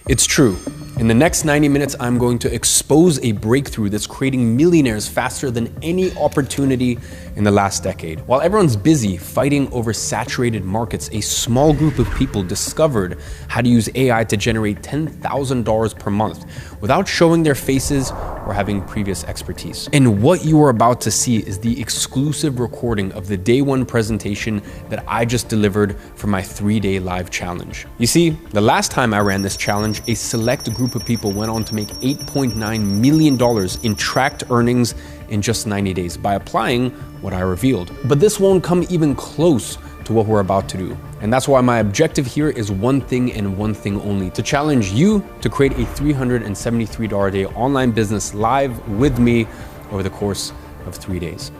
It's true. In the next 90 minutes, I'm going to expose a breakthrough that's creating millionaires faster than any opportunity in the last decade. While everyone's busy fighting over saturated markets, a small group of people discovered how to use AI to generate $10,000 per month without showing their faces or having previous expertise. And what you are about to see is the exclusive recording of the day one presentation that I just delivered for my 3-day live challenge. You see, the last time I ran this challenge, a select group of people went on to make $8.9 million in tracked earnings in just 90 days by applying what I revealed. But this won't come even close to what we're about to do. And that's why my objective here is one thing and one thing only: to challenge you to create a $373 a day online business live with me over the course of 3 days.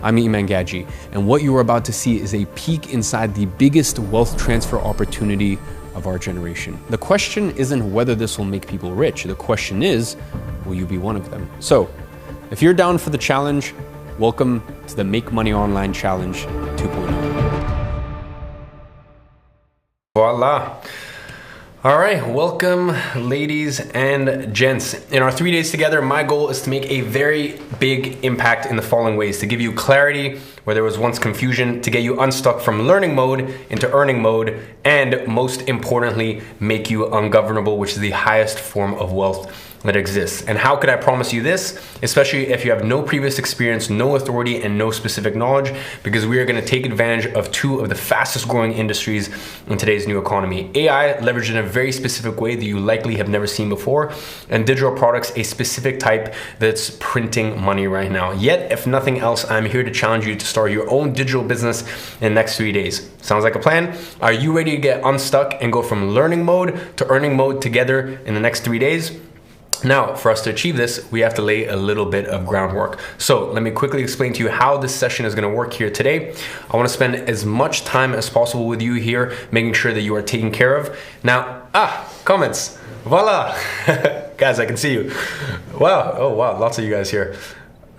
I'm Iman Gadhzi, and what you are about to see is a peek inside the biggest wealth transfer opportunity of our generation. The question isn't whether this will make people rich. The question is, will you be one of them? So, if you're down for the challenge, welcome to the Make Money Online Challenge 2.0. Voila. All right, welcome ladies and gents. In our 3 days together, my goal is to make a very big impact in the following ways: to give you clarity where there was once confusion, to get you unstuck from learning mode into earning mode, and most importantly, make you ungovernable, which is the highest form of wealth that exists. And how could I promise you this? Especially if you have no previous experience, no authority, and no specific knowledge, because we are gonna take advantage of two of the fastest growing industries in today's new economy. AI, leveraged in a very specific way that you likely have never seen before, and digital products, a specific type that's printing money right now. Yet, if nothing else, I'm here to challenge you to start your own digital business in the next 3 days. Sounds like a plan? Are you ready to get unstuck and go from learning mode to earning mode together in the next 3 days? Now, for us to achieve this, we have to lay a little bit of groundwork. So let me quickly explain to you how this session is going to work here today. I want to spend as much time as possible with you here, making sure that you are taken care of. Now, comments. Voila. Guys, I can see you. Wow. Oh, wow. Lots of you guys here.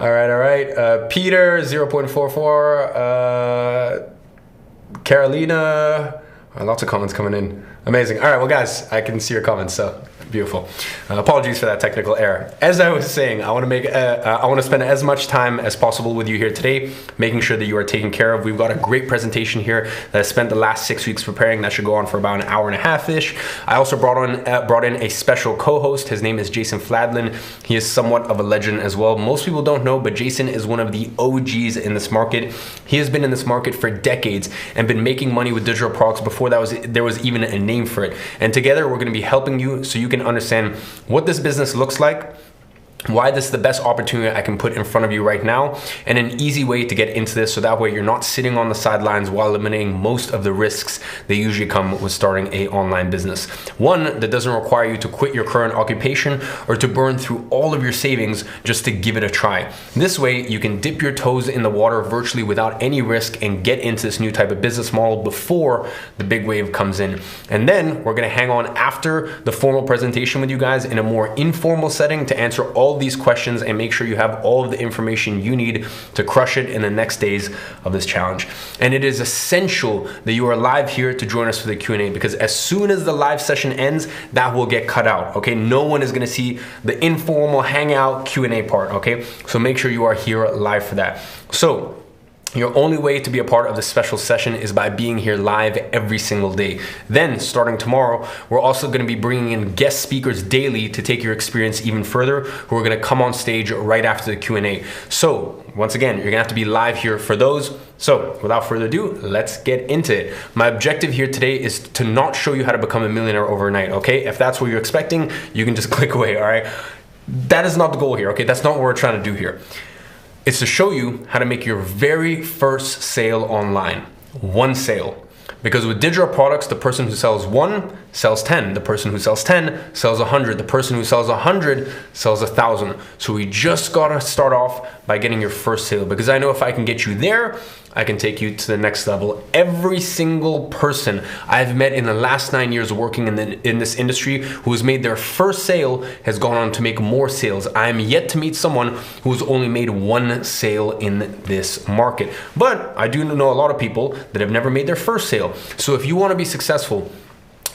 All right. Peter, 0.44. Carolina. Lots of comments coming in. Amazing. All right, well guys, I can see your comments, so beautiful. Apologies for that technical error. As I was saying, I want to spend as much time as possible with you here today, making sure that you are taken care of. We've got a great presentation here that I spent the last 6 weeks preparing. That should go on for about an hour and a half-ish. I also brought in a special co-host. His name is Jason Fladlin. He is somewhat of a legend as well. Most people don't know, but Jason is one of the OGs in this market. He has been in this market for decades and been making money with digital products before there was even a name for it. And together we're going to be helping you so you can understand what this business looks like, why this is the best opportunity I can put in front of you right now, and an easy way to get into this so that way you're not sitting on the sidelines while eliminating most of the risks that usually come with starting a online business. One that doesn't require you to quit your current occupation or to burn through all of your savings just to give it a try. This way you can dip your toes in the water virtually without any risk and get into this new type of business model before the big wave comes in. And then we're going to hang on after the formal presentation with you guys in a more informal setting to answer all these questions and make sure you have all of the information you need to crush it in the next days of this challenge. And it is essential that you are live here to join us for the Q&A, because as soon as the live session ends, that will get cut out, okay? No one is gonna see the informal hangout Q&A part, okay? So make sure you are here live for that. So, your only way to be a part of this special session is by being here live every single day. Then, starting tomorrow, we're also going to be bringing in guest speakers daily to take your experience even further, who are going to come on stage right after the Q&A. So, once again, you're going to have to be live here for those. So, without further ado, let's get into it. My objective here today is to not show you how to become a millionaire overnight, okay? If that's what you're expecting, you can just click away, all right? That is not the goal here, okay? That's not what we're trying to do here. It's to show you how to make your very first sale online. One sale. Because with digital products, the person who sells 1 sells 10. The person who sells 10 sells 100. The person who sells 100 sells 1,000. So we just gotta start off by getting your first sale, because I know if I can get you there, I can take you to the next level. Every single person I've met in the last 9 years working in this industry who has made their first sale has gone on to make more sales. I am yet to meet someone who's only made one sale in this market. But I do know a lot of people that have never made their first sale. So if you want to be successful,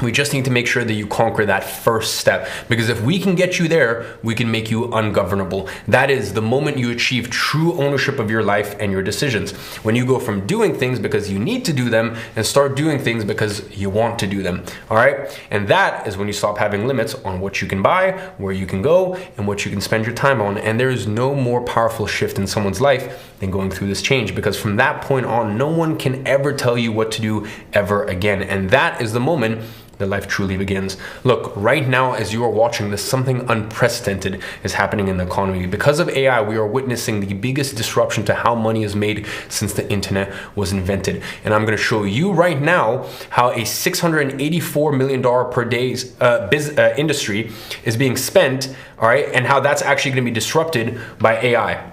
We just need to make sure that you conquer that first step, because if we can get you there, we can make you ungovernable. That is the moment you achieve true ownership of your life and your decisions. When you go from doing things because you need to do them and start doing things because you want to do them. All right. And that is when you stop having limits on what you can buy, where you can go, and what you can spend your time on. And there is no more powerful shift in someone's life than going through this change, because from that point on, no one can ever tell you what to do ever again. And that is the moment that life truly begins. Look, right now, as you are watching this, something unprecedented is happening in the economy. Because of AI, we are witnessing the biggest disruption to how money is made since the internet was invented. And I'm going to show you right now how a $684 million per day industry is being spent, all right, and how that's actually going to be disrupted by AI,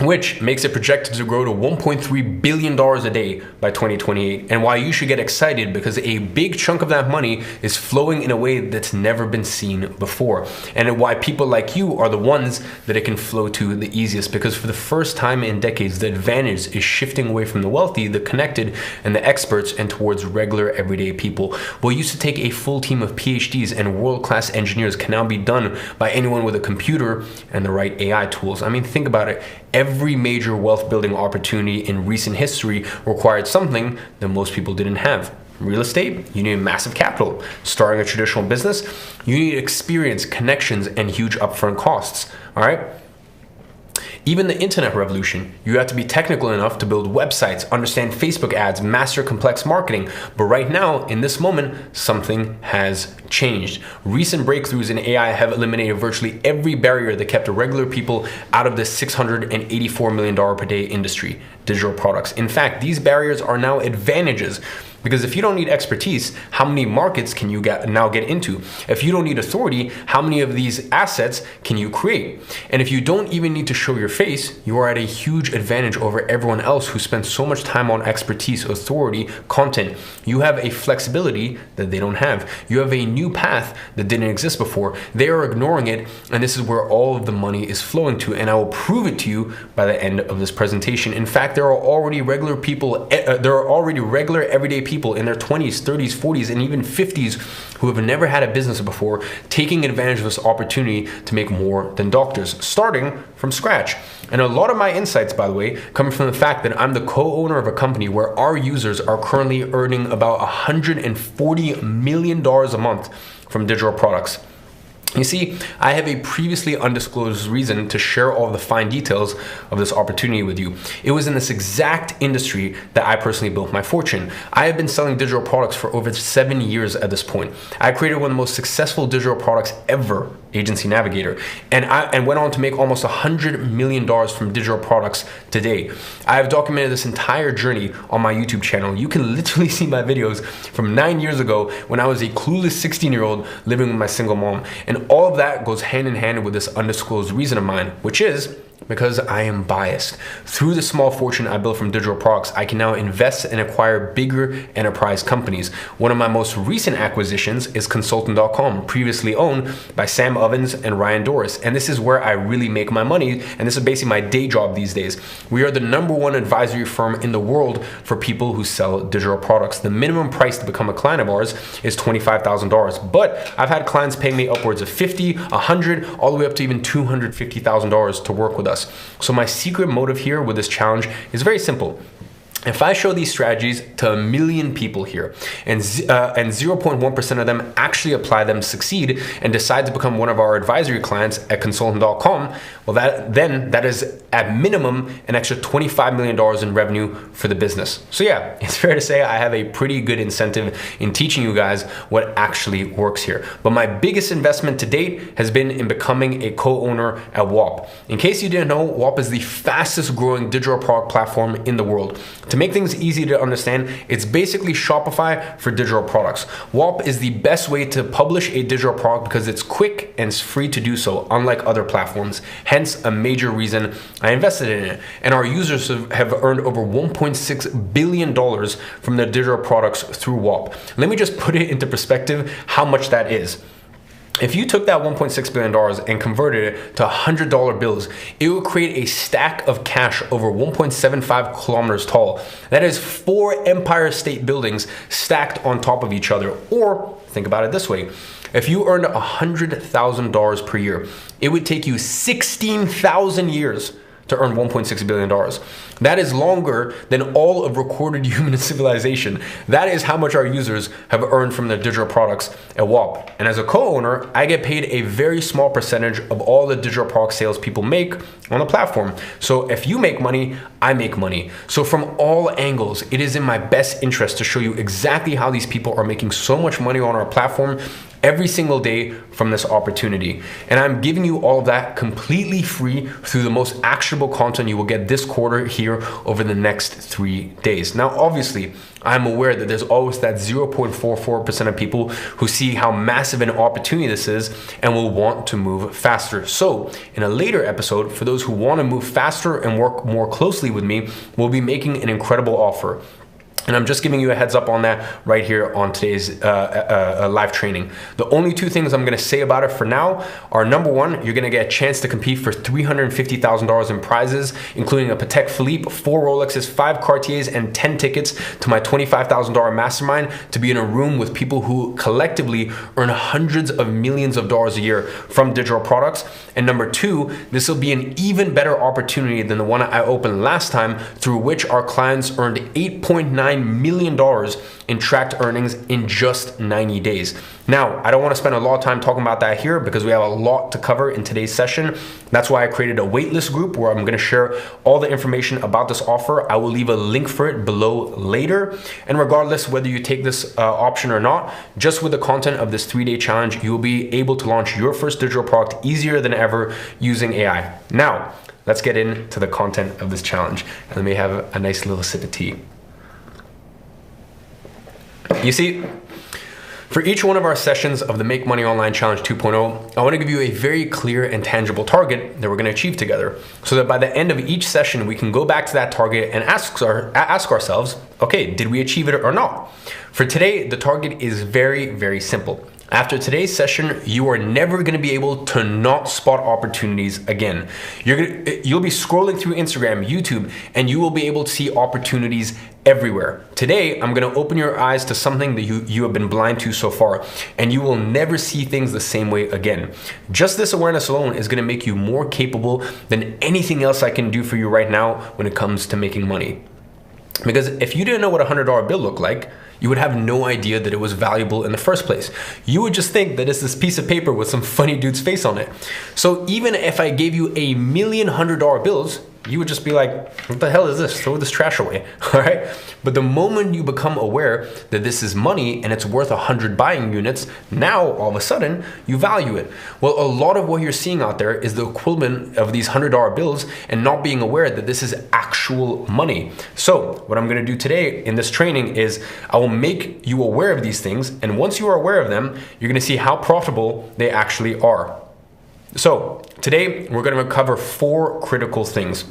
which makes it projected to grow to $1.3 billion a day by 2028. And why you should get excited, because a big chunk of that money is flowing in a way that's never been seen before. And why people like you are the ones that it can flow to the easiest, because for the first time in decades, the advantage is shifting away from the wealthy, the connected, and the experts, and towards regular everyday people. What used to take a full team of PhDs and world-class engineers can now be done by anyone with a computer and the right AI tools. I mean, think about it. Every major wealth building opportunity in recent history required something that most people didn't have. Real estate, you need massive capital. Starting a traditional business, you need experience, connections, and huge upfront costs. All right. Even the internet revolution, you have to be technical enough to build websites, understand Facebook ads, master complex marketing. But right now, in this moment, something has changed. Recent breakthroughs in AI have eliminated virtually every barrier that kept regular people out of the $684 million per day industry, digital products. In fact, these barriers are now advantages. Because if you don't need expertise, how many markets can you now get into? If you don't need authority, how many of these assets can you create? And if you don't even need to show your face, you are at a huge advantage over everyone else who spends so much time on expertise, authority, content. You have a flexibility that they don't have. You have a new path that didn't exist before. They are ignoring it, and this is where all of the money is flowing to. And I will prove it to you by the end of this presentation. In fact, there are already regular everyday people in their 20s, 30s, 40s, and even 50s who have never had a business before, taking advantage of this opportunity to make more than doctors, starting from scratch. And a lot of my insights, by the way, come from the fact that I'm the co-owner of a company where our users are currently earning about $140 million a month from digital products. You see, I have a previously undisclosed reason to share all the fine details of this opportunity with you. It was in this exact industry that I personally built my fortune. I have been selling digital products for over 7 years at this point. I created one of the most successful digital products ever, Agency Navigator, and went on to make almost $100 million from digital products today. I have documented this entire journey on my YouTube channel. You can literally see my videos from 9 years ago when I was a clueless 16-year-old living with my single mom. And all of that goes hand in hand with this undisclosed reason of mine, which is because I am biased. Through the small fortune I built from digital products, I can now invest and acquire bigger enterprise companies. One of my most recent acquisitions is Consultant.com, previously owned by Sam Ovens and Ryan Doris. And this is where I really make my money. And this is basically my day job these days. We are the #1 advisory firm in the world for people who sell digital products. The minimum price to become a client of ours is $25,000. But I've had clients paying me upwards of $50,000, $100,000, all the way up to even $250,000 to work with us. So my secret motive here with this challenge is very simple. If I show these strategies to 1 million people here and 0.1% of them actually apply them, succeed, and decide to become one of our advisory clients at Consultant.com, well, that is at minimum an extra $25 million in revenue for the business. So yeah, it's fair to say I have a pretty good incentive in teaching you guys what actually works here. But my biggest investment to date has been in becoming a co-owner at WAP. In case you didn't know, WAP is the fastest growing digital product platform in the world. To make things easy to understand, it's basically Shopify for digital products. WAP is the best way to publish a digital product because it's quick and it's free to do so, unlike other platforms. Hence, a major reason I invested in it. And our users have earned over $1.6 billion from their digital products through WAP. Let me just put it into perspective how much that is. If you took that $1.6 billion and converted it to $100 bills, it would create a stack of cash over 1.75 kilometers tall. That is 4 Empire State Buildings stacked on top of each other. Or think about it this way. If you earned $100,000 per year, it would take you 16,000 years to earn $1.6 billion. That is longer than all of recorded human civilization. That is how much our users have earned from their digital products at WAP. And as a co-owner, I get paid a very small percentage of all the digital product sales people make on the platform. So if you make money, I make money. So from all angles, it is in my best interest to show you exactly how these people are making so much money on our platform every single day from this opportunity. And I'm giving you all of that completely free through the most actionable content you will get this quarter here over the next 3 days. Now, obviously, I'm aware that there's always that 0.44% of people who see how massive an opportunity this is and will want to move faster. So in a later episode, for those who want to move faster and work more closely with me, we'll be making an incredible offer. And I'm just giving you a heads up on that right here on today's live training. The only 2 things I'm gonna say about it for now are, number 1, you're gonna get a chance to compete for $350,000 in prizes, including a Patek Philippe, 4 Rolexes, 5 Cartiers, and 10 tickets to my $25,000 mastermind to be in a room with people who collectively earn hundreds of millions of dollars a year from digital products. And number 2, this will be an even better opportunity than the one I opened last time, through which our clients earned $8.9 million in tracked earnings in just 90 days. Now, I don't want to spend a lot of time talking about that here because we have a lot to cover in today's session. That's why I created a waitlist group where I'm going to share all the information about this offer. I will leave a link for it below later. And regardless whether you take this option or not, just with the content of this 3-day challenge, you will be able to launch your first digital product easier than ever using AI. Now, let's get into the content of this challenge. And let me have a nice little sip of tea. You see, for each one of our sessions of the Make Money Online Challenge 2.0, I want to give you a very clear and tangible target that we're going to achieve together, so that by the end of each session, we can go back to that target and ask ourselves, okay, did we achieve it or not? For today, the target is very, very simple. After today's session, you are never going to be able to not spot opportunities again. You'll be scrolling through Instagram, YouTube, and you will be able to see opportunities everywhere. Today, I'm going to open your eyes to something that you have been blind to so far, and you will never see things the same way again. Just this awareness alone is going to make you more capable than anything else I can do for you right now when it comes to making money. Because if you didn't know what a $100 bill looked like, you would have no idea that it was valuable in the first place. You would just think that it's this piece of paper with some funny dude's face on it. So even if I gave you a million $100 bills, you would just be like, what the hell is this? Throw this trash away, all right? But the moment you become aware that this is money and it's worth 100 buying units, now all of a sudden you value it. Well, a lot of what you're seeing out there is the equivalent of these $100 bills and not being aware that this is actual money. So what I'm gonna do today in this training is I will make you aware of these things, and once you are aware of them, you're gonna see how profitable they actually are. So today we're going to cover 4 critical things.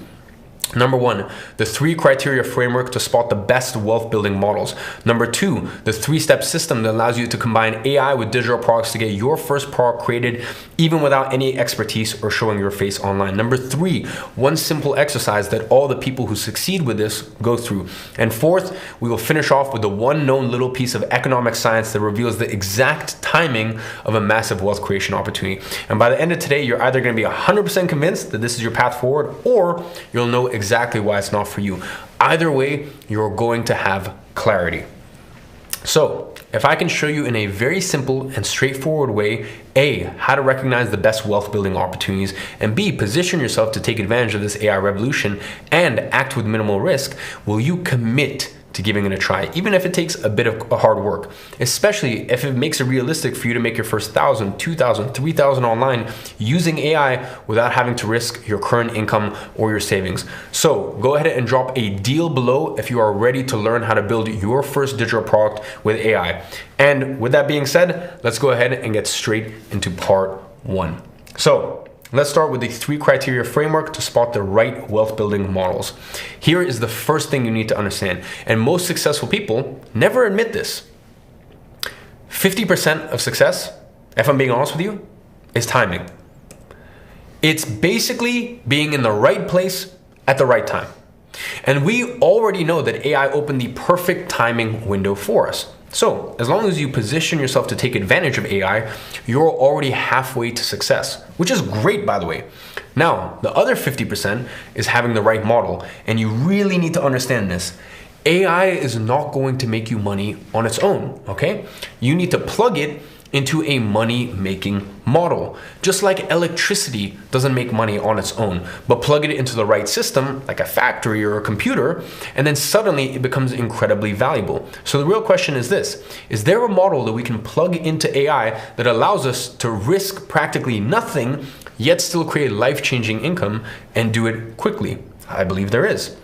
Number 1, the 3 criteria framework to spot the best wealth building models. Number 2, the 3-step system that allows you to combine AI with digital products to get your first product created even without any expertise or showing your face online. Number 3, one simple exercise that all the people who succeed with this go through. And 4th, we will finish off with the one known little piece of economic science that reveals the exact timing of a massive wealth creation opportunity. And by the end of today, you're either going to be 100% convinced that this is your path forward, or you'll know exactly why it's not for you. Either way, you're going to have clarity. So if I can show you in a very simple and straightforward way, A, how to recognize the best wealth building opportunities, and B, position yourself to take advantage of this AI revolution and act with minimal risk, will you commit to giving it a try, even if it takes a bit of hard work, especially if it makes it realistic for you to make your first 1,000, 2,000, 3,000 online using AI without having to risk your current income or your savings. So go ahead and drop a deal below if you are ready to learn how to build your first digital product with AI. And with that being said, let's go ahead and get straight into part 1. So let's start with the 3 criteria framework to spot the right wealth building models. Here is the first thing you need to understand, and most successful people never admit this. 50% of success if I'm being honest with you, is timing. It's basically being in the right place at the right time. And we already know that AI opened the perfect timing window for us. So, as long as you position yourself to take advantage of AI, you're already halfway to success, which is great, by the way. Now, the other 50% is having the right model, and you really need to understand this. AI is not going to make you money on its own, okay? You need to plug it into a money-making model. Just like electricity doesn't make money on its own, but plug it into the right system, like a factory or a computer, and then suddenly it becomes incredibly valuable. So the real question is this: is there a model that we can plug into AI that allows us to risk practically nothing, yet still create life-changing income and do it quickly? I believe there is.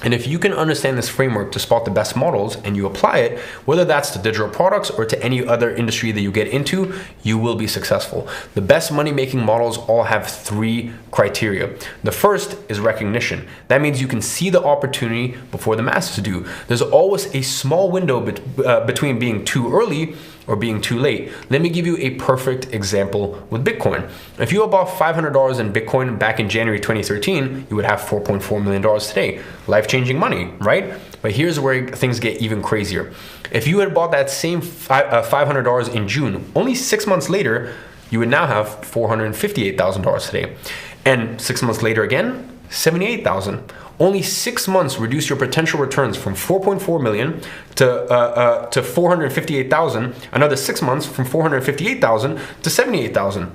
And if you can understand this framework to spot the best models and you apply it, whether that's to digital products or to any other industry that you get into, you will be successful. The best money-making models all have 3 criteria. The first is recognition. That means you can see the opportunity before the masses do. There's always a small window between being too early or being too late. Let me give you a perfect example with Bitcoin. If you had bought $500 in Bitcoin back in January 2013, you would have $4.4 million today. Life-changing money, right? But here's where things get even crazier. If you had bought that same $500 in June, only 6 months later, you would now have $458,000 today. And 6 months later again, $78,000. Only 6 months reduce your potential returns from 4.4 million to 458,000. Another 6 months from 458,000 to 78,000.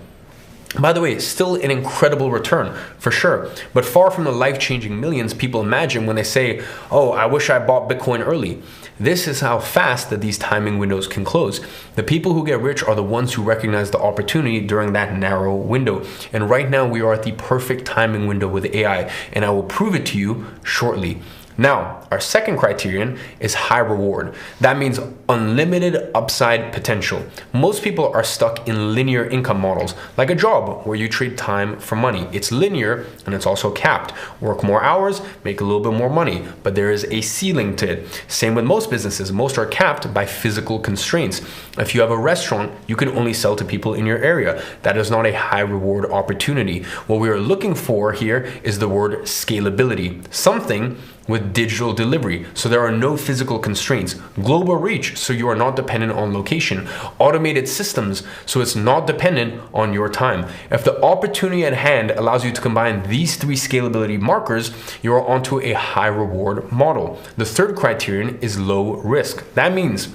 By the way, still an incredible return, for sure, but far from the life-changing millions people imagine when they say, oh, I wish I bought Bitcoin early. This is how fast that these timing windows can close. The people who get rich are the ones who recognize the opportunity during that narrow window. And right now we are at the perfect timing window with AI, and I will prove it to you shortly. Now, our second criterion is high reward. That means unlimited upside potential. Most people are stuck in linear income models, like a job where you trade time for money. It's linear and it's also capped. Work more hours, make a little bit more money, but there is a ceiling to it. Same with most businesses. Most are capped by physical constraints. If you have a restaurant, you can only sell to people in your area. That is not a high reward opportunity. What we are looking for here is the word scalability. Something with digital delivery, so there are no physical constraints. Global reach, so you are not dependent on location. Automated systems, so it's not dependent on your time. If the opportunity at hand allows you to combine these 3 scalability markers, you are onto a high reward model. The third criterion is low risk. That means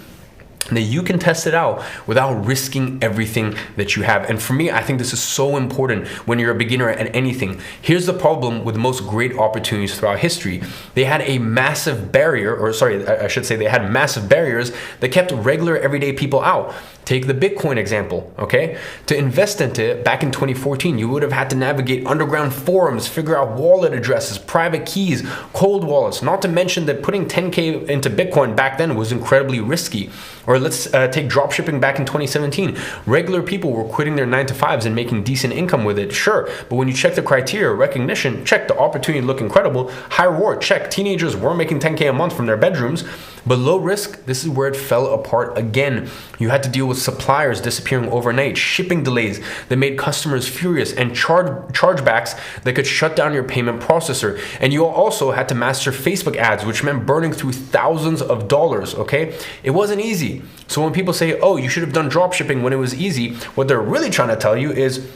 that you can test it out without risking everything that you have. And for me, I think this is so important when you're a beginner at anything. Here's the problem with most great opportunities throughout history. They had a massive barrier, or sorry, I should say they had massive barriers that kept regular everyday people out. Take the Bitcoin example, okay? To invest into it back in 2014, you would have had to navigate underground forums, figure out wallet addresses, private keys, cold wallets, not to mention that putting 10K into Bitcoin back then was incredibly risky. Or let's take dropshipping back in 2017. Regular people were quitting their 9-to-5s and making decent income with it, sure. But when you check the criteria, recognition, check, the opportunity look incredible. High reward, check, teenagers were making 10K a month from their bedrooms. But low risk, this is where it fell apart again. You had to deal with suppliers disappearing overnight, shipping delays that made customers furious, and chargebacks that could shut down your payment processor. And you also had to master Facebook ads, which meant burning through thousands of dollars, okay? It wasn't easy. So when people say, oh, you should have done dropshipping when it was easy, what they're really trying to tell you is,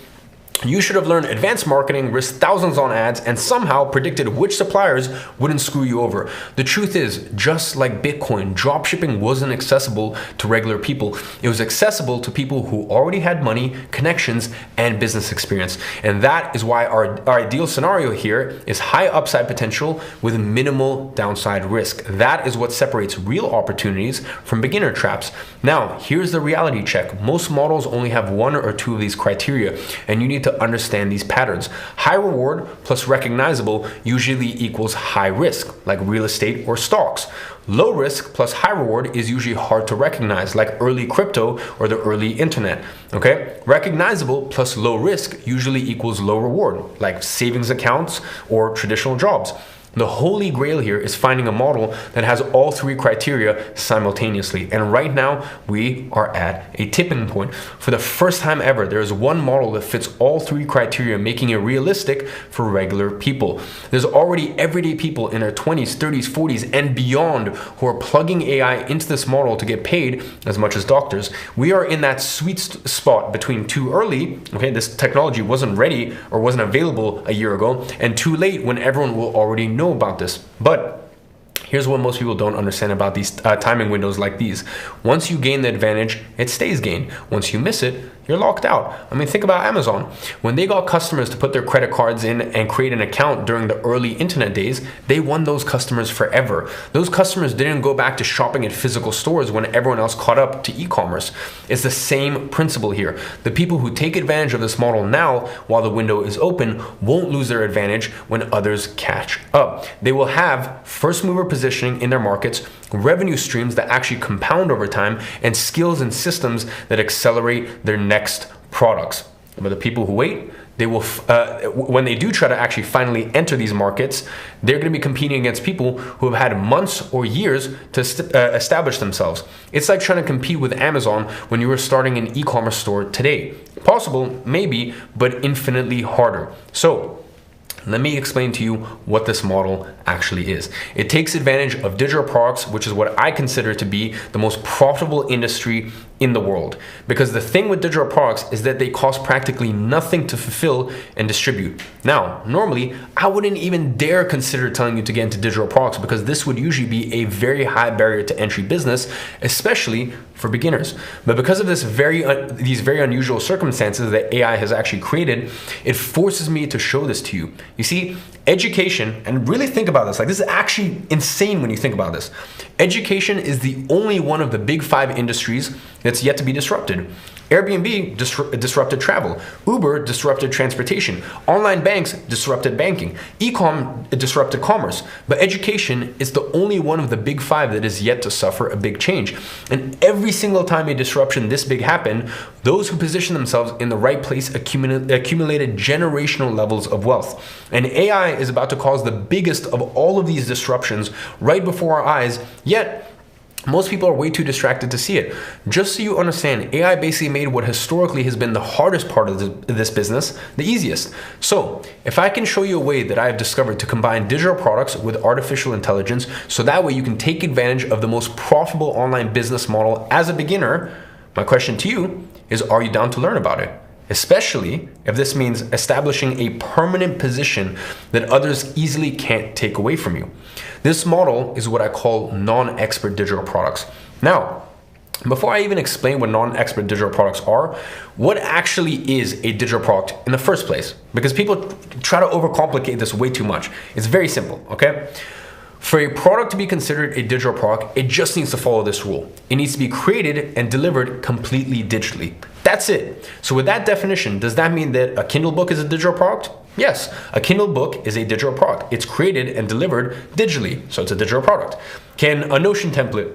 you should have learned advanced marketing, risked thousands on ads, and somehow predicted which suppliers wouldn't screw you over. The truth is, just like Bitcoin, dropshipping wasn't accessible to regular people. It was accessible to people who already had money, connections, and business experience. And that is why our ideal scenario here is high upside potential with minimal downside risk. That is what separates real opportunities from beginner traps. Now, here's the reality check. Most models only have 1 or 2 of these criteria, and you need to understand these patterns. High reward plus recognizable usually equals high risk, like real estate or stocks. Low risk plus high reward is usually hard to recognize, like early crypto or the early internet. Okay? Recognizable plus low risk usually equals low reward, like savings accounts or traditional jobs. The holy grail here is finding a model that has all three criteria simultaneously. And right now, we are at a tipping point. For the first time ever, there is one model that fits all three criteria, making it realistic for regular people. There's already everyday people in their 20s, 30s, 40s, and beyond who are plugging AI into this model to get paid as much as doctors. We are in that sweet spot between too early, okay, this technology wasn't ready or wasn't available a year ago, and too late when everyone will already know about this. But here's what most people don't understand about these timing windows like these. Once you gain the advantage, it stays gained. Once you miss it, you're locked out. I mean, think about Amazon. When they got customers to put their credit cards in and create an account during the early internet days, they won those customers forever. Those customers didn't go back to shopping at physical stores when everyone else caught up to e-commerce. It's the same principle here. The people who take advantage of this model now, while the window is open, won't lose their advantage when others catch up. They will have first mover positioning in their markets, revenue streams that actually compound over time, and skills and systems that accelerate their next products. But the people who wait, they will, when they do try to actually finally enter these markets, they're going to be competing against people who have had months or years to establish themselves. It's like trying to compete with Amazon when you were starting an e-commerce store today. Possible, maybe, but infinitely harder. So, let me explain to you what this model actually is. It takes advantage of digital products, which is what I consider to be the most profitable industry in the world. Because the thing with digital products is that they cost practically nothing to fulfill and distribute. Now, normally, I wouldn't even dare consider telling you to get into digital products because this would usually be a very high barrier to entry business, especially for beginners. But because of these very unusual circumstances that AI has actually created, it forces me to show this to you. You see, education, and really think about this, like this is actually insane when you think about this. Education is the only one of the big 5 industries that's yet to be disrupted. Airbnb disrupted travel. Uber disrupted transportation. Online banks disrupted banking. E-com disrupted commerce. But education is the only one of the big 5 that is yet to suffer a big change. And every single time a disruption this big happened, those who position themselves in the right place accumulated generational levels of wealth. And AI is about to cause the biggest of all of these disruptions right before our eyes, yet most people are way too distracted to see it. Just so you understand, AI basically made what historically has been the hardest part of this business the easiest. So, if I can show you a way that I have discovered to combine digital products with artificial intelligence, so that way you can take advantage of the most profitable online business model as a beginner, my question to you is, are you down to learn about it? Especially if this means establishing a permanent position that others easily can't take away from you. This model is what I call non-expert digital products. Now, before I even explain what non-expert digital products are, what actually is a digital product in the first place? Because people try to overcomplicate this way too much. It's very simple, okay? For a product to be considered a digital product, it just needs to follow this rule. It needs to be created and delivered completely digitally. That's it. So with that definition, does that mean that a Kindle book is a digital product? Yes, a Kindle book is a digital product. It's created and delivered digitally, so it's a digital product. Can a Notion template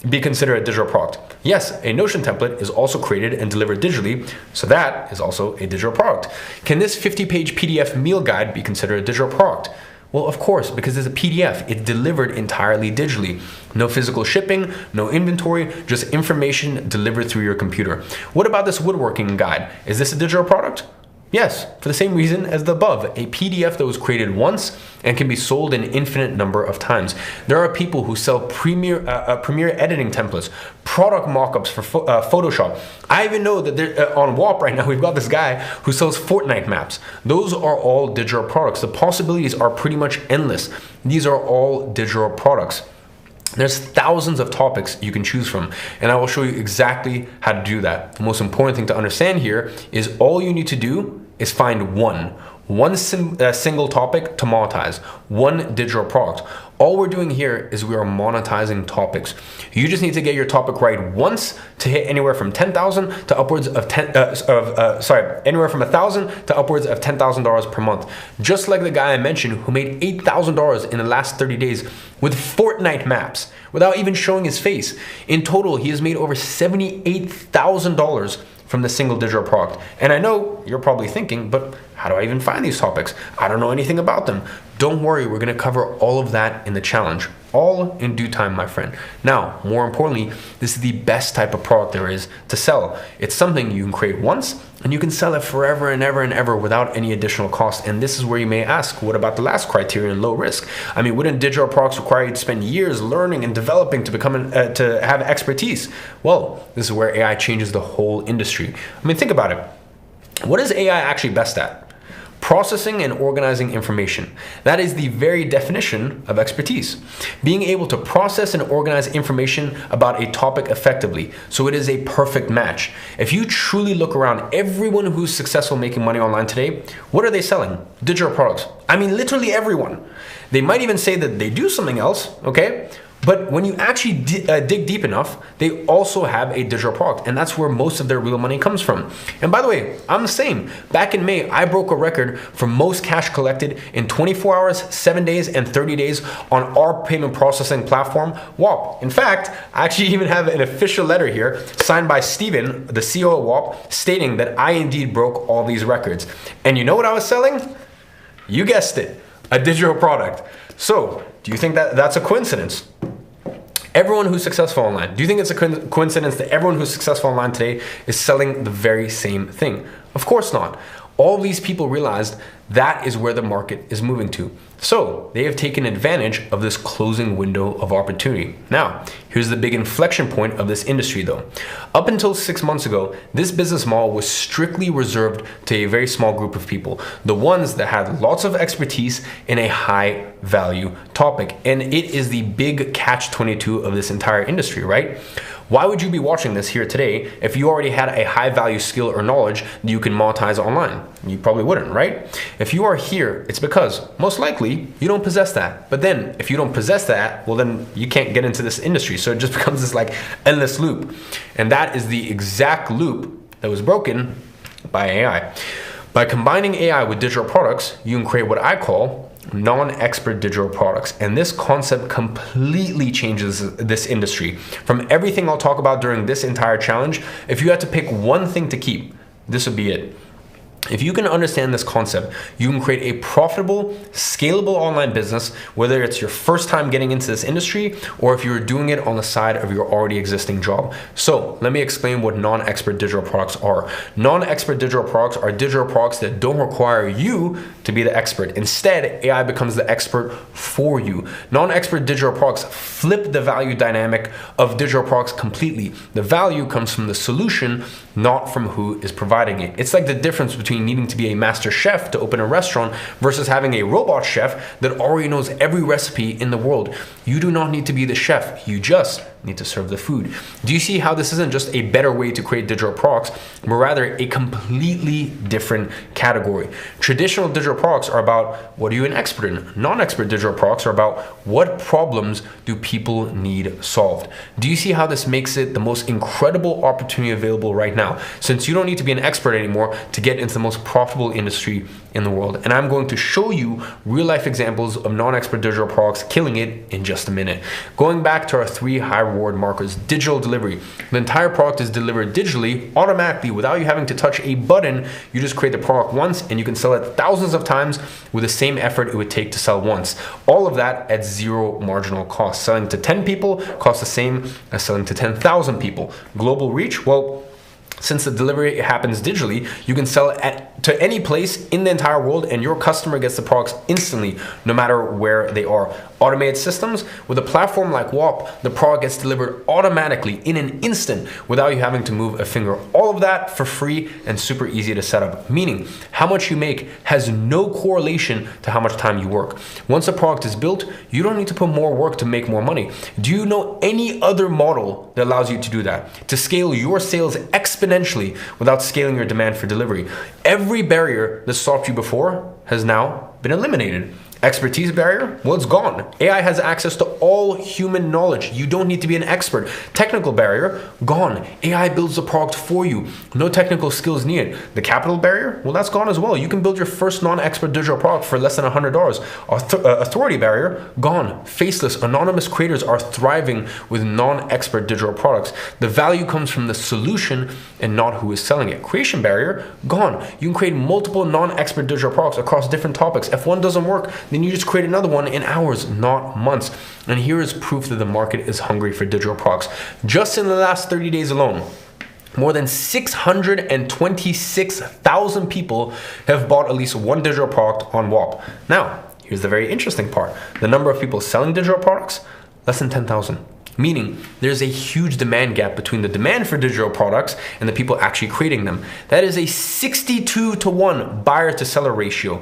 be considered a digital product? Yes, a Notion template is also created and delivered digitally, so that is also a digital product. Can this 50-page PDF meal guide be considered a digital product? Well, of course, because it's a PDF, it's delivered entirely digitally. No physical shipping, no inventory, just information delivered through your computer. What about this woodworking guide? Is this a digital product? Yes, for the same reason as the above, a PDF that was created once and can be sold an infinite number of times. There are people who sell Premiere editing templates, product mockups for Photoshop. I even know that on WAP right now, we've got this guy who sells Fortnite maps. Those are all digital products. The possibilities are pretty much endless. These are all digital products. There's thousands of topics you can choose from, and I will show you exactly how to do that. The most important thing to understand here is all you need to do is find one single topic to monetize, one digital product. All we're doing here is we are monetizing topics. You just need to get your topic right once to hit anywhere from 10,000 to upwards of anywhere from 1,000 to upwards of $10,000 per month. Just like the guy I mentioned who made $8,000 in the last 30 days with Fortnite maps without even showing his face. In total, he has made over $78,000 from the single digital product. And I know you're probably thinking, but how do I even find these topics? I don't know anything about them. Don't worry, we're gonna cover all of that in the challenge, all in due time, my friend. Now, more importantly, this is the best type of product there is to sell. It's something you can create once and you can sell it forever and ever and ever without any additional cost. And this is where you may ask, what about the last criterion, low risk? I mean, wouldn't digital products require you to spend years learning and developing to become to have expertise? Well, this is where AI changes the whole industry. I mean, think about it. What is AI actually best at? Processing and organizing information. That is the very definition of expertise. Being able to process and organize information about a topic effectively. So it is a perfect match. If you truly look around, everyone who's successful making money online today, what are they selling? Digital products. I mean, literally everyone. They might even say that they do something else, okay? But when you actually dig deep enough, they also have a digital product, and that's where most of their real money comes from. And by the way, I'm the same. Back in May, I broke a record for most cash collected in 24 hours, 7 days, and 30 days on our payment processing platform, WAP. In fact, I actually even have an official letter here signed by Steven, the CEO of WAP, stating that I indeed broke all these records. And you know what I was selling? You guessed it, a digital product. So, do you think that that's a coincidence? Everyone who's successful online, do you think it's a coincidence that everyone who's successful online today is selling the very same thing? Of course not. All these people realized that is where the market is moving to. So they have taken advantage of this closing window of opportunity. Now, here's the big inflection point of this industry though. Up until 6 months ago, this business model was strictly reserved to a very small group of people, the ones that had lots of expertise in a high value topic. And it is the big catch-22 of this entire industry, right? Why would you be watching this here today if you already had a high value skill or knowledge that you can monetize online? You probably wouldn't, right? If you are here, it's because most likely you don't possess that. But then if you don't possess that, well then you can't get into this industry. So it just becomes this like endless loop. And that is the exact loop that was broken by AI. By combining AI with digital products, you can create what I call non-expert digital products. And this concept completely changes this industry. From everything I'll talk about during this entire challenge, if you had to pick one thing to keep, this would be it. If you can understand this concept, you can create a profitable, scalable online business, whether it's your first time getting into this industry or if you're doing it on the side of your already existing job. So let me explain what non-expert digital products are. Non-expert digital products are digital products that don't require you to be the expert. Instead, AI becomes the expert for you. Non-expert digital products flip the value dynamic of digital products completely. The value comes from the solution, not from who is providing it. It's like the difference between needing to be a master chef to open a restaurant versus having a robot chef that already knows every recipe in the world. You do not need to be the chef, you just need to serve the food. Do you see how this isn't just a better way to create digital products, but rather a completely different category? Traditional digital products are about what are you an expert in? Non-expert digital products are about what problems do people need solved. Do you see how this makes it the most incredible opportunity available right now? Since you don't need to be an expert anymore to get into the most profitable industry in the world. And I'm going to show you real life examples of non-expert digital products killing it in just a minute. Going back to our 3 high reward markers, digital delivery. The entire product is delivered digitally, automatically, without you having to touch a button. You just create the product once and you can sell it thousands of times with the same effort it would take to sell once. All of that at zero marginal cost. Selling to 10 people costs the same as selling to 10,000 people. Global reach, well, since the delivery happens digitally, you can sell it to any place in the entire world and your customer gets the products instantly, no matter where they are. Automated systems, with a platform like WAP, the product gets delivered automatically in an instant without you having to move a finger. All of that for free and super easy to set up, meaning how much you make has no correlation to how much time you work. Once a product is built, you don't need to put more work to make more money. Do you know any other model that allows you to do that? To scale your sales exponentially without scaling your demand for delivery. Every barrier that stopped you before has now been eliminated. Expertise barrier? Well, it's gone. AI has access to all human knowledge. You don't need to be an expert. Technical barrier? Gone. AI builds the product for you. No technical skills needed. The capital barrier? Well, that's gone as well. You can build your first non-expert digital product for less than $100. Authority barrier? Gone. Faceless, anonymous creators are thriving with non-expert digital products. The value comes from the solution and not who is selling it. Creation barrier? Gone. You can create multiple non-expert digital products across different topics. If one doesn't work, then you just create another one in hours, not months. And here is proof that the market is hungry for digital products. Just in the last 30 days alone, more than 626,000 people have bought at least one digital product on WAP. Now, here's the very interesting part. The number of people selling digital products, less than 10,000. Meaning there's a huge demand gap between the demand for digital products and the people actually creating them. That is a 62-to-1 buyer to seller ratio.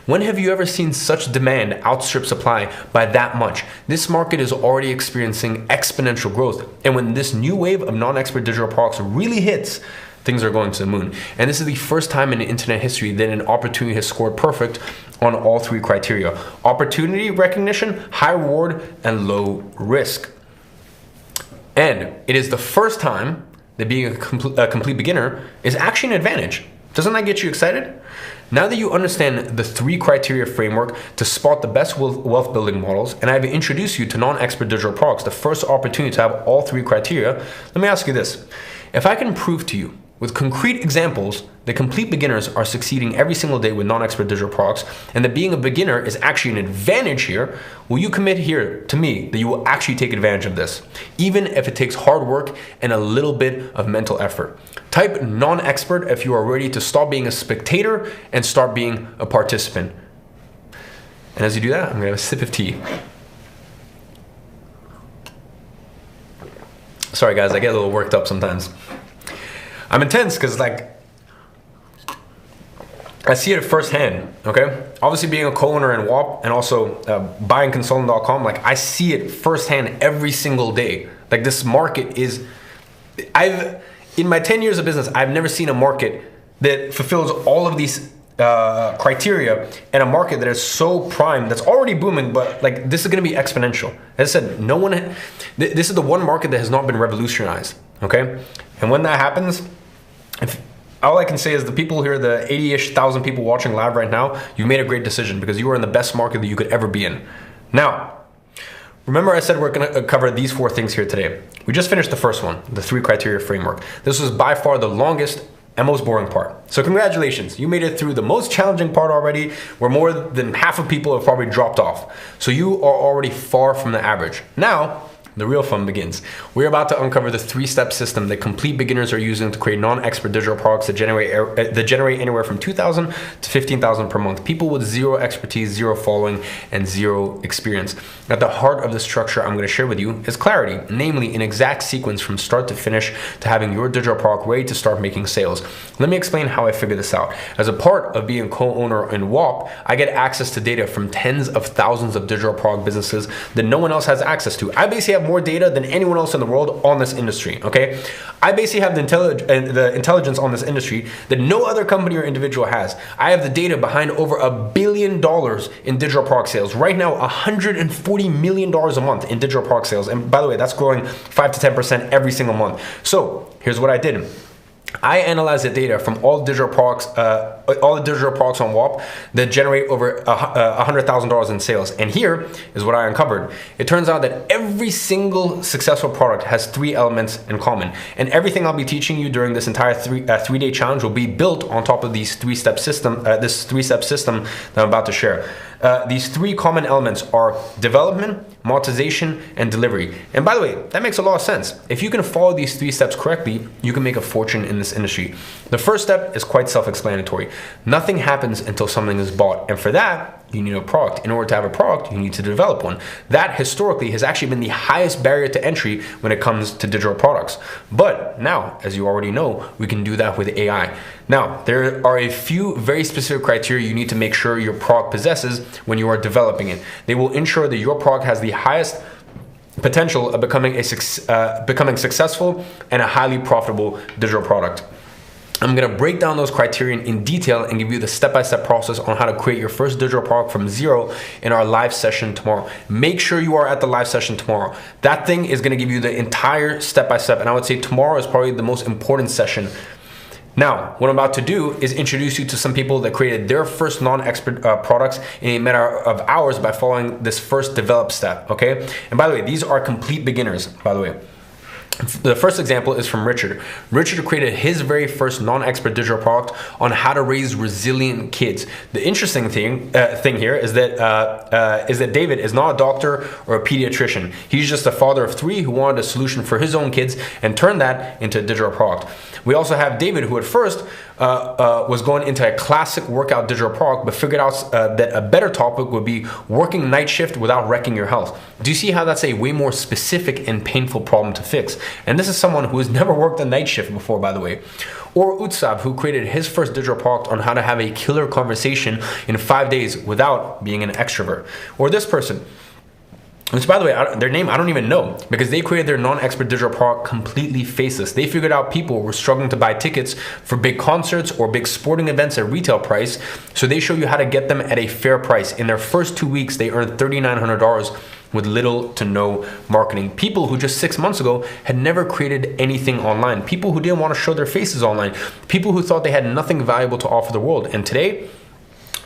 When have you ever seen such demand outstrip supply by that much? This market is already experiencing exponential growth. And when this new wave of non-expert digital products really hits, things are going to the moon. And this is the first time in internet history that an opportunity has scored perfect on all three criteria: opportunity recognition, high reward, and low risk. And it is the first time that being a complete beginner is actually an advantage. Doesn't that get you excited? Now that you understand the three criteria framework to spot the best wealth building models, and I've introduced you to non-expert digital products, the first opportunity to have all three criteria, let me ask you this. If I can prove to you with concrete examples that complete beginners are succeeding every single day with non-expert digital products, and that being a beginner is actually an advantage here, will you commit here to me that you will actually take advantage of this, even if it takes hard work and a little bit of mental effort? Type non-expert if you are ready to stop being a spectator and start being a participant. And as you do that, I'm gonna have a sip of tea. Sorry guys, I get a little worked up sometimes. I'm intense because I see it firsthand, okay? Obviously being a co-owner in WAP and also buyingconsultant.com, I see it firsthand every single day. This market is, in my 10 years of business, I've never seen a market that fulfills all of these criteria, and a market that is so prime, that's already booming, but this is gonna be exponential. As I said, this is the one market that has not been revolutionized, okay? And when that happens, all I can say is the people here, the 80-ish thousand people watching live right now, you've made a great decision because you are in the best market that you could ever be in. Now, remember I said we're gonna cover these four things here today. We just finished the first one, the three criteria framework. This was by far the longest and most boring part. So congratulations, you made it through the most challenging part already, where more than half of people have probably dropped off. So you are already far from the average. Now, the real fun begins. We're about to uncover the three-step system that complete beginners are using to create non-expert digital products that generate anywhere from $2,000 to $15,000 per month. People with zero expertise, zero following, and zero experience. At the heart of the structure I'm going to share with you is clarity, namely an exact sequence from start to finish to having your digital product ready to start making sales. Let me explain how I figured this out. As a part of being co-owner in WAP, I get access to data from tens of thousands of digital product businesses that no one else has access to. I basically have more data than anyone else in the world on this industry, okay? I basically have the intelligence on this industry that no other company or individual has. I have the data behind over $1 billion in digital product sales. Right now, $140 million a month in digital product sales. And by the way, that's growing 5 to 10% every single month. So here's what I did. I analyzed the data from all the digital products on WAP that generate over $100,000 in sales. And here is what I uncovered. It turns out that every single successful product has three elements in common. And everything I'll be teaching you during this entire three-day challenge will be built on top of these three-step system that I'm about to share. These three common elements are development, monetization, and delivery. And by the way, that makes a lot of sense. If you can follow these three steps correctly, you can make a fortune in this industry. The first step is quite self-explanatory. Nothing happens until something is bought. And for that, you need a product. In order to have a product, you need to develop one. That historically has actually been the highest barrier to entry when it comes to digital products. But now, as you already know, we can do that with AI. Now, there are a few very specific criteria you need to make sure your product possesses when you are developing it. They will ensure that your product has the highest potential of becoming successful and a highly profitable digital product. I'm gonna break down those criteria in detail and give you the step-by-step process on how to create your first digital product from zero in our live session tomorrow. Make sure you are at the live session tomorrow. That thing is gonna give you the entire step-by-step, and I would say tomorrow is probably the most important session. Now, what I'm about to do is introduce you to some people that created their first non-expert products in a matter of hours by following this first develop step, okay? And by the way, these are complete beginners, by the way. The first example is from Richard. Richard created his very first non-expert digital product on how to raise resilient kids. The interesting thing here is that David is not a doctor or a pediatrician. He's just a father of 3 who wanted a solution for his own kids and turned that into a digital product. We also have David, who at first was going into a classic workout digital product, but figured out that a better topic would be working night shift without wrecking your health. Do you see how that's a way more specific and painful problem to fix? And this is someone who has never worked a night shift before, by the way. Or Utsav, who created his first digital product on how to have a killer conversation in 5 days without being an extrovert. Or this person, which, by the way, their name I don't even know, because they created their non-expert digital product completely faceless. They figured out people were struggling to buy tickets for big concerts or big sporting events at retail price, so they show you how to get them at a fair price. In their first 2 weeks, they earned $3,900 with little to no marketing. People who just 6 months ago had never created anything online. People who didn't want to show their faces online. People who thought they had nothing valuable to offer the world. And today,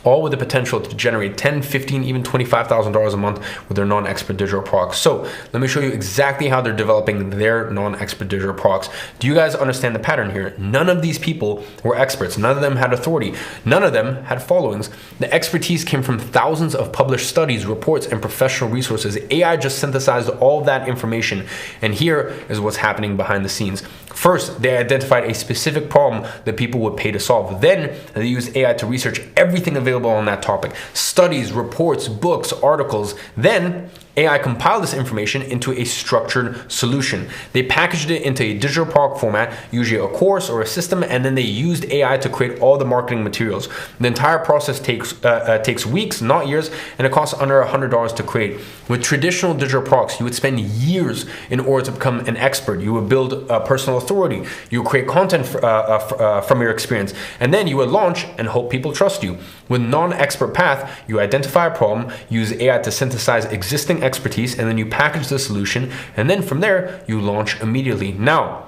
all with the potential to generate $10,000, $15,000, even $25,000 a month with their non-expert digital products. So let me show you exactly how they're developing their non-expert digital products. Do you guys understand the pattern here? None of these people were experts. None of them had authority. None of them had followings. The expertise came from thousands of published studies, reports, and professional resources. AI just synthesized all of that information. And here is what's happening behind the scenes. First, they identified a specific problem that people would pay to solve. Then they used AI to research everything available on that topic. Studies, reports, books, articles. Then AI compiled this information into a structured solution. They packaged it into a digital product format, usually a course or a system, and then they used AI to create all the marketing materials. The entire process takes weeks, not years, and it costs under $100 to create. With traditional digital products, you would spend years in order to become an expert. You would build personal authority. You would create content from your experience, and then you would launch and hope people trust you. With non-expert path, you identify a problem, use AI to synthesize existing expertise, and then you package the solution, and then from there you launch immediately. Now,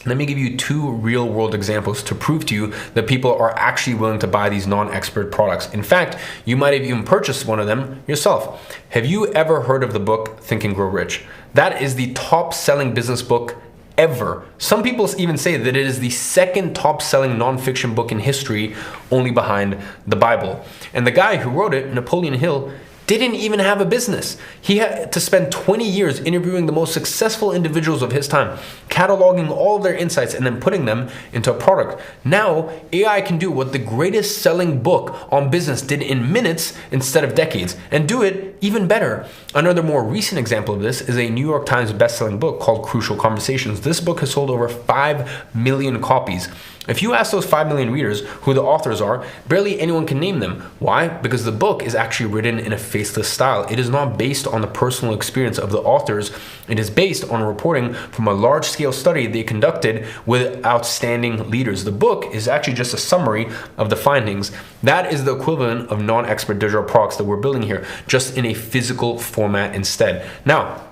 let me give you 2 real world examples to prove to you that people are actually willing to buy these non-expert products. In fact, you might have even purchased one of them yourself. Have you ever heard of the book Think and Grow Rich? That is the top selling business book ever. Some people even say that it is the second top selling nonfiction book in history, only behind the Bible. And the guy who wrote it, Napoleon Hill, didn't even have a business. He had to spend 20 years interviewing the most successful individuals of his time, cataloging all of their insights and then putting them into a product. Now, AI can do what the greatest selling book on business did in minutes instead of decades, and do it even better. Another more recent example of this is a New York Times best-selling book called Crucial Conversations. This book has sold over 5 million copies. If you ask those 5 million readers who the authors are, barely anyone can name them. Why? Because the book is actually written in a faceless style. It is not based on the personal experience of the authors. It is based on reporting from a large-scale study they conducted with outstanding leaders. The book is actually just a summary of the findings. That is the equivalent of non-expert digital products that we're building here, just in a physical format instead. Now,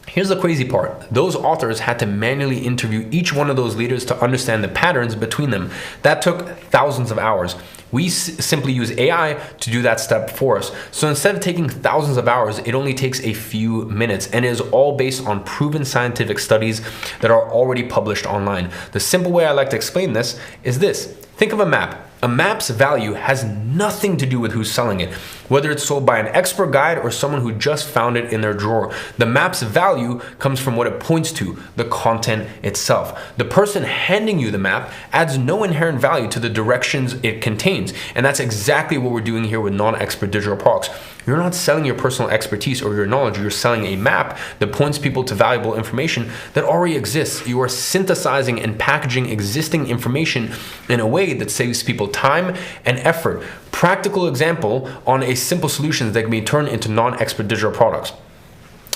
here's the crazy part. Those authors had to manually interview each one of those leaders to understand the patterns between them. That took thousands of hours. We simply use AI to do that step for us. So instead of taking thousands of hours, it only takes a few minutes, and it is all based on proven scientific studies that are already published online. The simple way I like to explain this is this. Think of a map. A map's value has nothing to do with who's selling it, whether it's sold by an expert guide or someone who just found it in their drawer. The map's value comes from what it points to, the content itself. The person handing you the map adds no inherent value to the directions it contains, and that's exactly what we're doing here with non-expert digital products. You're not selling your personal expertise or your knowledge, you're selling a map that points people to valuable information that already exists. You are synthesizing and packaging existing information in a way that saves people time and effort. Practical example on a simple solution that can be turned into non-expert digital products.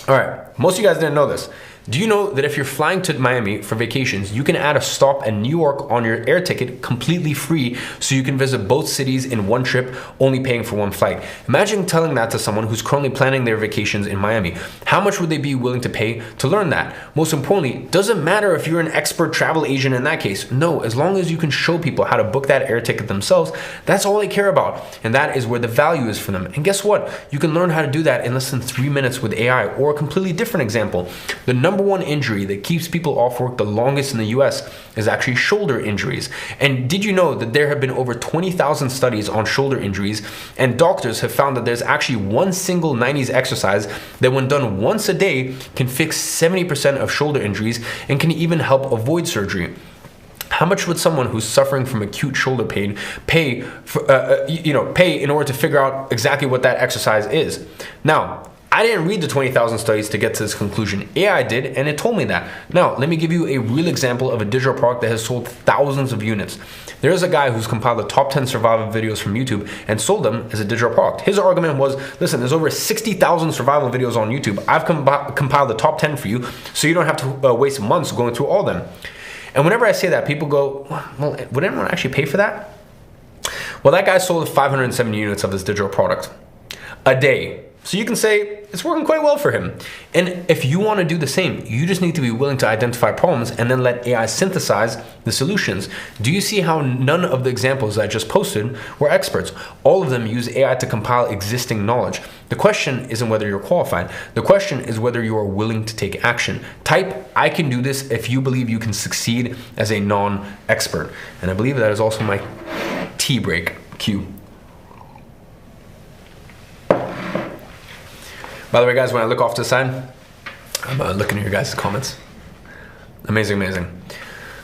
All right, most of you guys didn't know this. Do you know that if you're flying to Miami for vacations, you can add a stop in New York on your air ticket completely free, so you can visit both cities in one trip, only paying for one flight? Imagine telling that to someone who's currently planning their vacations in Miami. How much would they be willing to pay to learn that? Most importantly, doesn't matter if you're an expert travel agent in that case. No, as long as you can show people how to book that air ticket themselves, that's all they care about. And that is where the value is for them. And guess what? You can learn how to do that in less than 3 minutes with AI. Or a completely different example, the number one injury that keeps people off work the longest in the US is actually shoulder injuries. And did you know that there have been over 20,000 studies on shoulder injuries, and doctors have found that there's actually one single 90s exercise that, when done once a day, can fix 70% of shoulder injuries and can even help avoid surgery? How much would someone who's suffering from acute shoulder pain pay in order to figure out exactly what that exercise is? Now, I didn't read the 20,000 studies to get to this conclusion. AI did, and it told me that. Now, let me give you a real example of a digital product that has sold thousands of units. There's a guy who's compiled the top 10 survival videos from YouTube and sold them as a digital product. His argument was, listen, there's over 60,000 survival videos on YouTube. I've compiled the top 10 for you, so you don't have to waste months going through all of them. And whenever I say that, people go, well, would anyone actually pay for that? Well, that guy sold 570 units of this digital product a day. So you can say it's working quite well for him. And if you want to do the same, you just need to be willing to identify problems and then let AI synthesize the solutions. Do you see how none of the examples I just posted were experts? All of them use AI to compile existing knowledge. The question isn't whether you're qualified. The question is whether you are willing to take action. Type, I can do this, if you believe you can succeed as a non-expert. And I believe that is also my tea break cue. By the way, guys, when I look off to the side, I'm looking at your guys' comments. Amazing, amazing.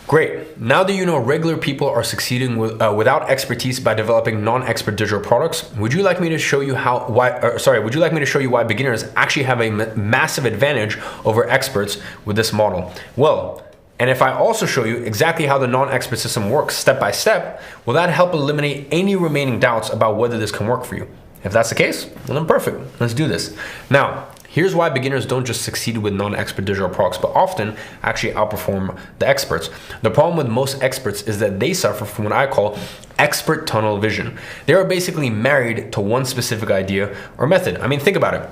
Great. Now that you know regular people are succeeding without expertise by developing non-expert digital products, would you like me to show you why beginners actually have a massive advantage over experts with this model? Well, and if I also show you exactly how the non-expert system works step by step, will that help eliminate any remaining doubts about whether this can work for you? If that's the case, well then perfect. Let's do this. Now, here's why beginners don't just succeed with non-expert digital products, but often actually outperform the experts. The problem with most experts is that they suffer from what I call expert tunnel vision. They are basically married to one specific idea or method. I mean, think about it.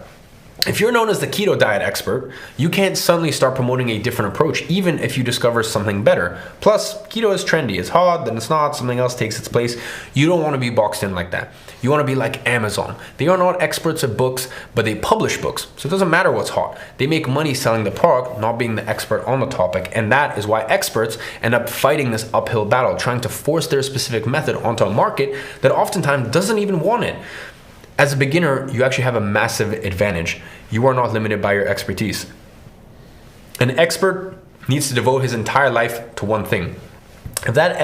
If you're known as the keto diet expert, you can't suddenly start promoting a different approach, even if you discover something better. Plus, keto is trendy. It's hot, then it's not, something else takes its place. You don't want to be boxed in like that. You want to be like Amazon. They are not experts at books, but they publish books. So it doesn't matter what's hot. They make money selling the product, not being the expert on the topic. And that is why experts end up fighting this uphill battle, trying to force their specific method onto a market that oftentimes doesn't even want it. As a beginner, you actually have a massive advantage. You are not limited by your expertise. An expert needs to devote his entire life to one thing. If that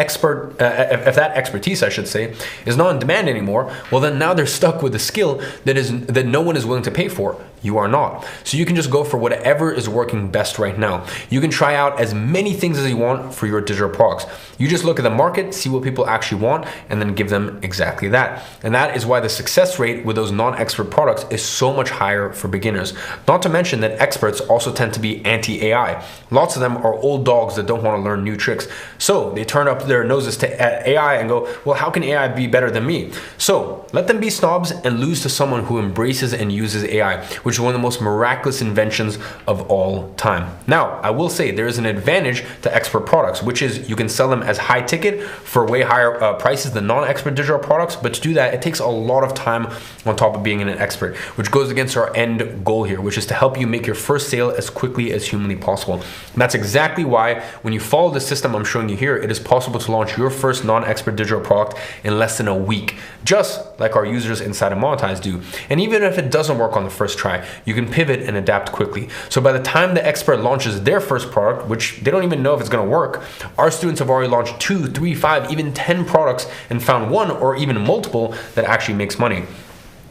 expertise, I should say, is not in demand anymore, well then now they're stuck with a skill that no one is willing to pay for. You are not. So you can just go for whatever is working best right now. You can try out as many things as you want for your digital products. You just look at the market, see what people actually want, and then give them exactly that. And that is why the success rate with those non-expert products is so much higher for beginners. Not to mention that experts also tend to be anti-AI. Lots of them are old dogs that don't want to learn new tricks. So they turn up their noses to AI and go, well, how can AI be better than me? So let them be snobs and lose to someone who embraces and uses AI, which is one of the most miraculous inventions of all time. Now, I will say there is an advantage to expert products, which is you can sell them as high ticket for way higher prices than non-expert digital products. But to do that, it takes a lot of time on top of being an expert, which goes against our end goal here, which is to help you make your first sale as quickly as humanly possible. And that's exactly why when you follow the system I'm showing you here, it is possible to launch your first non-expert digital product in less than a week, just like our users inside of Monetize do. And even if it doesn't work on the first try, you can pivot and adapt quickly. So by the time the expert launches their first product, which they don't even know if it's going to work, our students have already launched 2, 3, 5, even 10 products and found one or even multiple that actually makes money.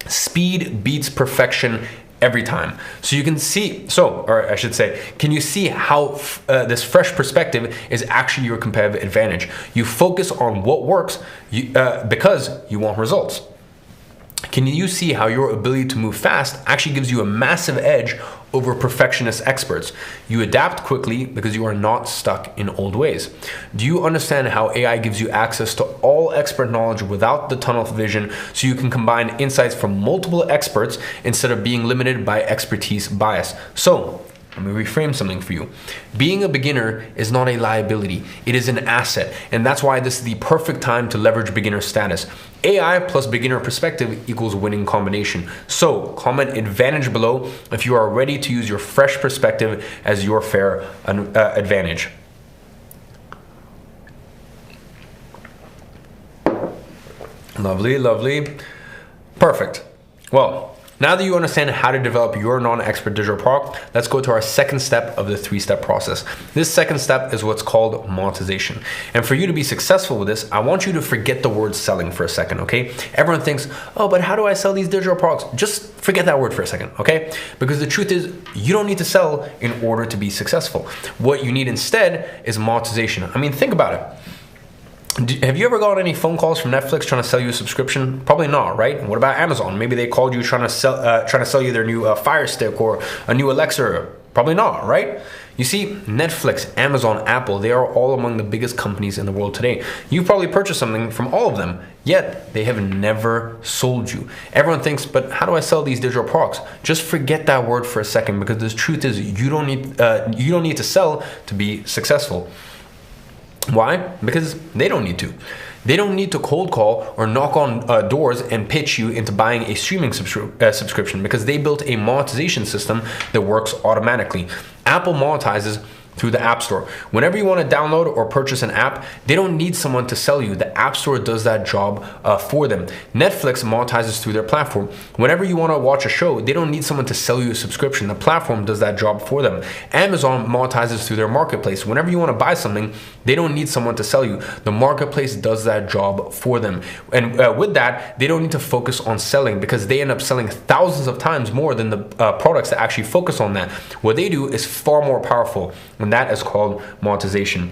Speed beats perfection every time. So you can see, or I should say, can you see how this fresh perspective is actually your competitive advantage? You focus on what works because you want results. Can you see how your ability to move fast actually gives you a massive edge over perfectionist experts? You adapt quickly because you are not stuck in old ways. Do you understand how AI gives you access to all expert knowledge without the tunnel vision, so you can combine insights from multiple experts instead of being limited by expertise bias? So, let me reframe something for you. Being a beginner is not a liability, it is an asset. And that's why this is the perfect time to leverage beginner status. AI plus beginner perspective equals winning combination. So comment advantage below if you are ready to use your fresh perspective as your fair advantage. Lovely, lovely. Perfect. Well, now that you understand how to develop your non-expert digital product, let's go to our second step of the 3-step process. This second step is what's called monetization. And for you to be successful with this, I want you to forget the word selling for a second, okay? Everyone thinks, oh, but how do I sell these digital products? Just forget that word for a second, okay? Because the truth is, you don't need to sell in order to be successful. What you need instead is monetization. I mean, think about it. Have you ever got any phone calls from Netflix trying to sell you a subscription? Probably not, right? What about Amazon? Maybe they called you trying to sell you their new Fire Stick or a new Alexa. Probably not, right? You see, Netflix, Amazon, Apple, they are all among the biggest companies in the world today. You've probably purchased something from all of them, yet they have never sold you. Everyone thinks, but how do I sell these digital products? Just forget that word for a second, because the truth is you don't need to sell to be successful. Why? Because they don't need to. They don't need to cold call or knock on doors and pitch you into buying a streaming subscription, because they built a monetization system that works automatically. Apple monetizes through the App Store. Whenever you want to download or purchase an app, they don't need someone to sell you. The App Store does that job for them. Netflix monetizes through their platform. Whenever you want to watch a show, they don't need someone to sell you a subscription. The platform does that job for them. Amazon monetizes through their marketplace. Whenever you want to buy something, they don't need someone to sell you. The marketplace does that job for them. And with that, they don't need to focus on selling, because they end up selling thousands of times more than the products that actually focus on that. What they do is far more powerful, and that is called monetization.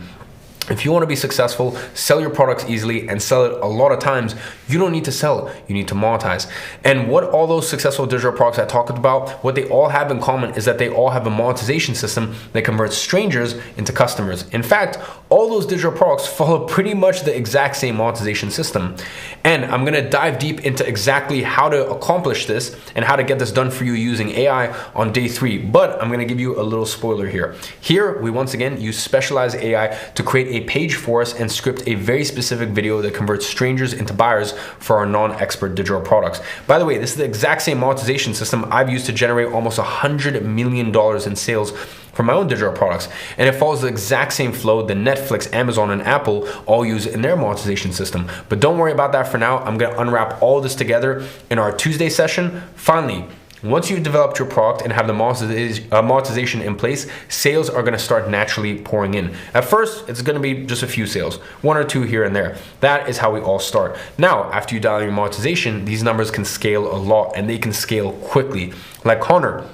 If you want to be successful, sell your products easily and sell it a lot of times, you don't need to sell, you need to monetize. And what all those successful digital products I talked about, what they all have in common is that they all have a monetization system that converts strangers into customers. In fact, all those digital products follow pretty much the exact same monetization system. And I'm going to dive deep into exactly how to accomplish this and how to get this done for you using AI on day 3. But I'm going to give you a little spoiler here. Here, we once again use specialized AI to create a page for us and script a very specific video that converts strangers into buyers for our non-expert digital products. By the way, this is the exact same monetization system I've used to generate almost $100 million in sales for my own digital products. And it follows the exact same flow that Netflix, Amazon, and Apple all use in their monetization system. But don't worry about that for now. I'm going to unwrap all this together in our Tuesday session. Finally, once you've developed your product and have the monetization in place, sales are going to start naturally pouring in. At first, it's going to be just a few sales, 1 or 2 here and there. That is how we all start. Now, after you dial your monetization, these numbers can scale a lot, and they can scale quickly. Like Connor,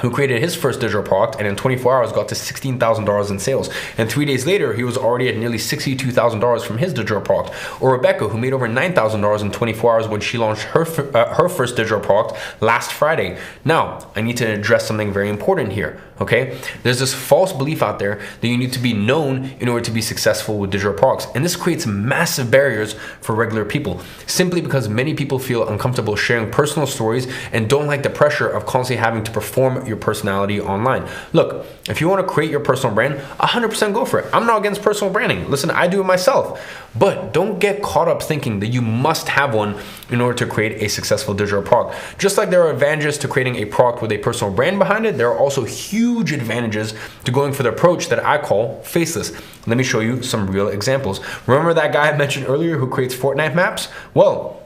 who created his first digital product and in 24 hours got to $16,000 in sales. And 3 days later, he was already at nearly $62,000 from his digital product. Or Rebecca, who made over $9,000 in 24 hours when she launched her first digital product last Friday. Now, I need to address something very important here, okay? There's this false belief out there that you need to be known in order to be successful with digital products. And this creates massive barriers for regular people, simply because many people feel uncomfortable sharing personal stories and don't like the pressure of constantly having to perform your personality online. Look, if you want to create your personal brand, 100% go for it. I'm not against personal branding. Listen, I do it myself. But don't get caught up thinking that you must have one in order to create a successful digital product. Just like there are advantages to creating a product with a personal brand behind it, there are also huge advantages to going for the approach that I call faceless. Let me show you some real examples. Remember that guy I mentioned earlier who creates Fortnite maps? Well,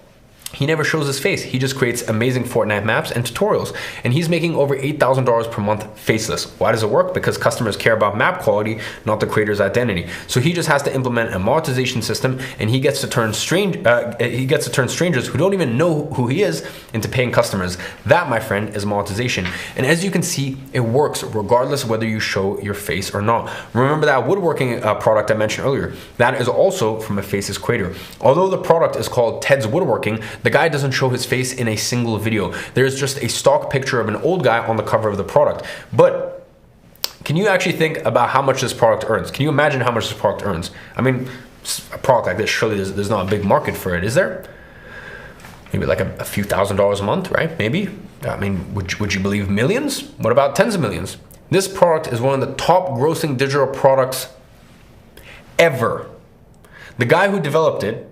he never shows his face. He just creates amazing Fortnite maps and tutorials. And he's making over $8,000 per month faceless. Why does it work? Because customers care about map quality, not the creator's identity. So he just has to implement a monetization system, and he gets to turn strangers who don't even know who he is into paying customers. That, my friend, is monetization. And as you can see, it works regardless of whether you show your face or not. Remember that woodworking product I mentioned earlier? That is also from a faceless creator. Although the product is called Ted's Woodworking, The guy doesn't show his face in a single video. There's just a stock picture of an old guy on the cover of the product. But can you actually think about how much this product earns? Can you imagine how much this product earns? I mean, a product like this, surely there's not a big market for it, is there? Maybe like a few $1,000s a month, right? Maybe. I mean, would you believe millions? What about tens of millions? This product is one of the top grossing digital products ever. The guy who developed it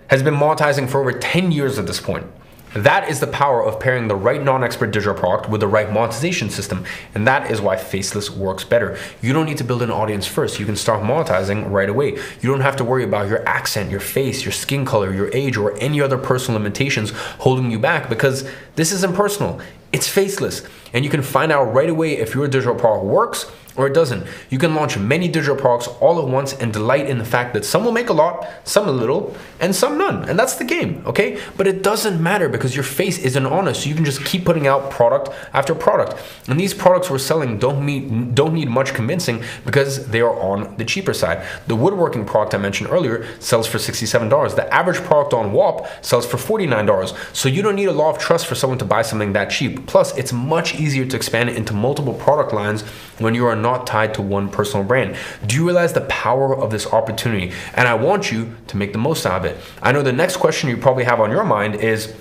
has been monetizing for over 10 years at this point. That is the power of pairing the right non-expert digital product with the right monetization system. And that is why Faceless works better. You don't need to build an audience first. You can start monetizing right away. You don't have to worry about your accent, your face, your skin color, your age, or any other personal limitations holding you back, because this is impersonal. It's faceless. And you can find out right away if your digital product works or it doesn't. You can launch many digital products all at once and delight in the fact that some will make a lot, some a little, and some none. And that's the game, okay? But it doesn't matter because your face isn't honest. So you can just keep putting out product after product. And these products we're selling don't need much convincing because they are on the cheaper side. The woodworking product I mentioned earlier sells for $67. The average product on WAP sells for $49. So you don't need a law of trust for someone to buy something that cheap. Plus, it's much easier to expand it into multiple product lines when you are not tied to one personal brand. Do you realize the power of this opportunity? And I want you to make the most out of it. I know the next question you probably have on your mind is,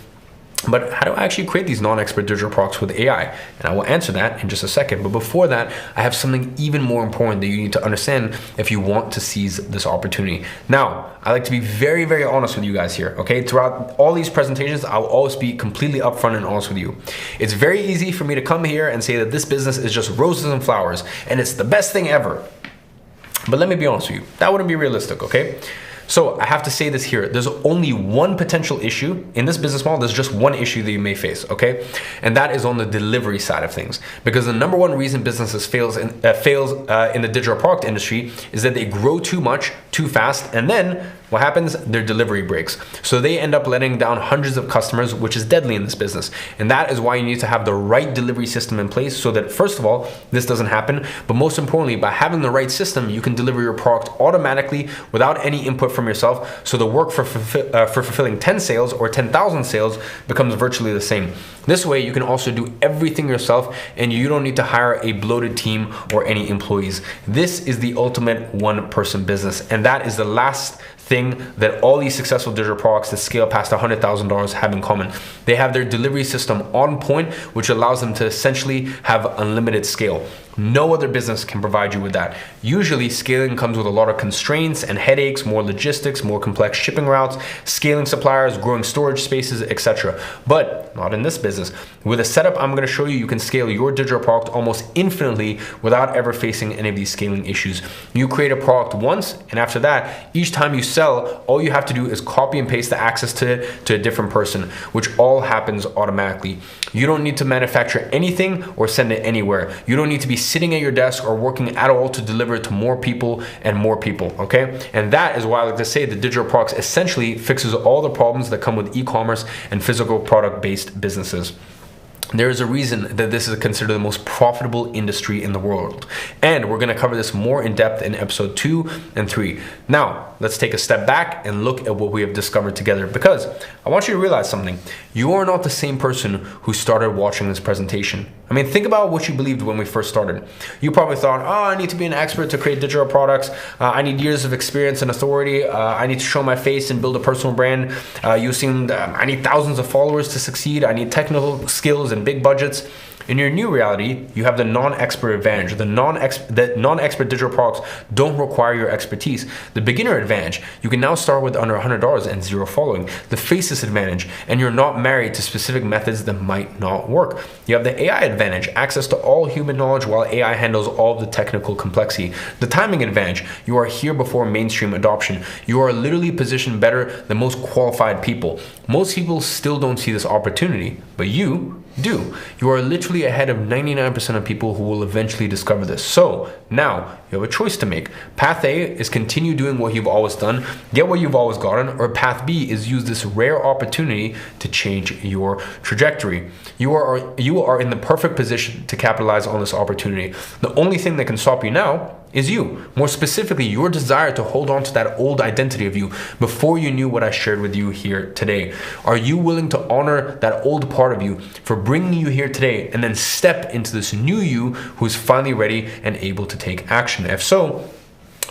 but how do I actually create these non-expert digital products with AI? And I will answer that in just a second. But before that, I have something even more important that you need to understand if you want to seize this opportunity. Now, I like to be very, very honest with you guys here, okay? Throughout all these presentations, I will always be completely upfront and honest with you. It's very easy for me to come here and say that this business is just roses and flowers and it's the best thing ever. But let me be honest with you, that wouldn't be realistic, okay? So I have to say this here. There's only one potential issue in this business model. There's just one issue that you may face, okay? And that is on the delivery side of things. Because the number one reason businesses fails in the digital product industry is that they grow too much, too fast, and then what happens? Their delivery breaks. So they end up letting down hundreds of customers, which is deadly in this business. And that is why you need to have the right delivery system in place so that, first of all, this doesn't happen. But most importantly, by having the right system, you can deliver your product automatically without any input from yourself. So the work for fulfilling 10 sales or 10,000 sales becomes virtually the same. This way, you can also do everything yourself and you don't need to hire a bloated team or any employees. This is the ultimate one-person business. And that is the last thing that all these successful digital products that scale past $100,000 have in common. They have their delivery system on point, which allows them to essentially have unlimited scale. No other business can provide you with that. Usually, scaling comes with a lot of constraints and headaches, more logistics, more complex shipping routes, scaling suppliers, growing storage spaces, etc. But not in this business. With a setup I'm going to show you, you can scale your digital product almost infinitely without ever facing any of these scaling issues. You create a product once, and after that, each time you sell, all you have to do is copy and paste the access to it to a different person, which all happens automatically. You don't need to manufacture anything or send it anywhere. You don't need to be sitting at your desk or working at all to deliver it to more people and more people, okay? And that is why I like to say the digital products essentially fixes all the problems that come with e-commerce and physical product-based businesses. There is a reason that this is considered the most profitable industry in the world. And we're gonna cover this more in depth in episode 2 and 3. Now, let's take a step back and look at what we have discovered together, because I want you to realize something. You are not the same person who started watching this presentation. I mean, think about what you believed when we first started. You probably thought, oh, I need to be an expert to create digital products. I need years of experience and authority. I need to show my face and build a personal brand. You assumed I need thousands of followers to succeed. I need technical skills and big budgets. In your new reality, you have the non-expert advantage. The non-expert digital products don't require your expertise. The beginner advantage, you can now start with under $100 and 0 following. The faceless advantage, and you're not married to specific methods that might not work. You have the AI advantage, access to all human knowledge while AI handles all of the technical complexity. The timing advantage, you are here before mainstream adoption. You are literally positioned better than most qualified people. Most people still don't see this opportunity, but you do. You are literally ahead of 99% of people who will eventually discover this. So now you have a choice to make. Path A is continue doing what you've always done, get what you've always gotten, or path B is use this rare opportunity to change your trajectory. You are in the perfect position to capitalize on this opportunity. The only thing that can stop you now is you. More specifically, your desire to hold on to that old identity of you before you knew what I shared with you here today. Are you willing to honor that old part of you for bringing you here today and then step into this new you who's finally ready and able to take action? If so,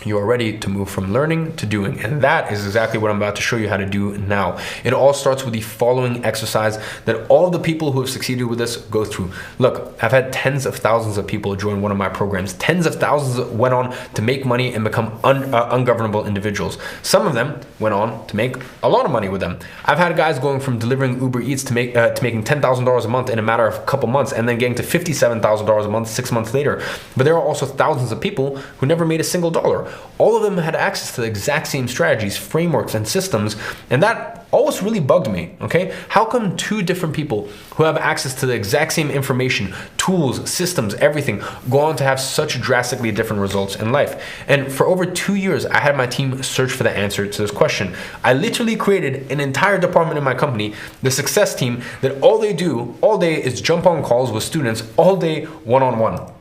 you are ready to move from learning to doing. And that is exactly what I'm about to show you how to do now. It all starts with the following exercise that all the people who have succeeded with this go through. Look, I've had tens of thousands of people join one of my programs. Tens of thousands went on to make money and become ungovernable individuals. Some of them went on to make a lot of money with them. I've had guys going from delivering Uber Eats to making $10,000 a month in a matter of a couple months, and then getting to $57,000 a month 6 months later. But there are also thousands of people who never made a single dollar. All of them had access to the exact same strategies, frameworks, and systems, and that always really bugged me, okay? How come two different people who have access to the exact same information, tools, systems, everything, go on to have such drastically different results in life? And for over 2 years, I had my team search for the answer to this question. I literally created an entire department in my company, the success team, that all they do all day is jump on calls with students all day, one-on-one.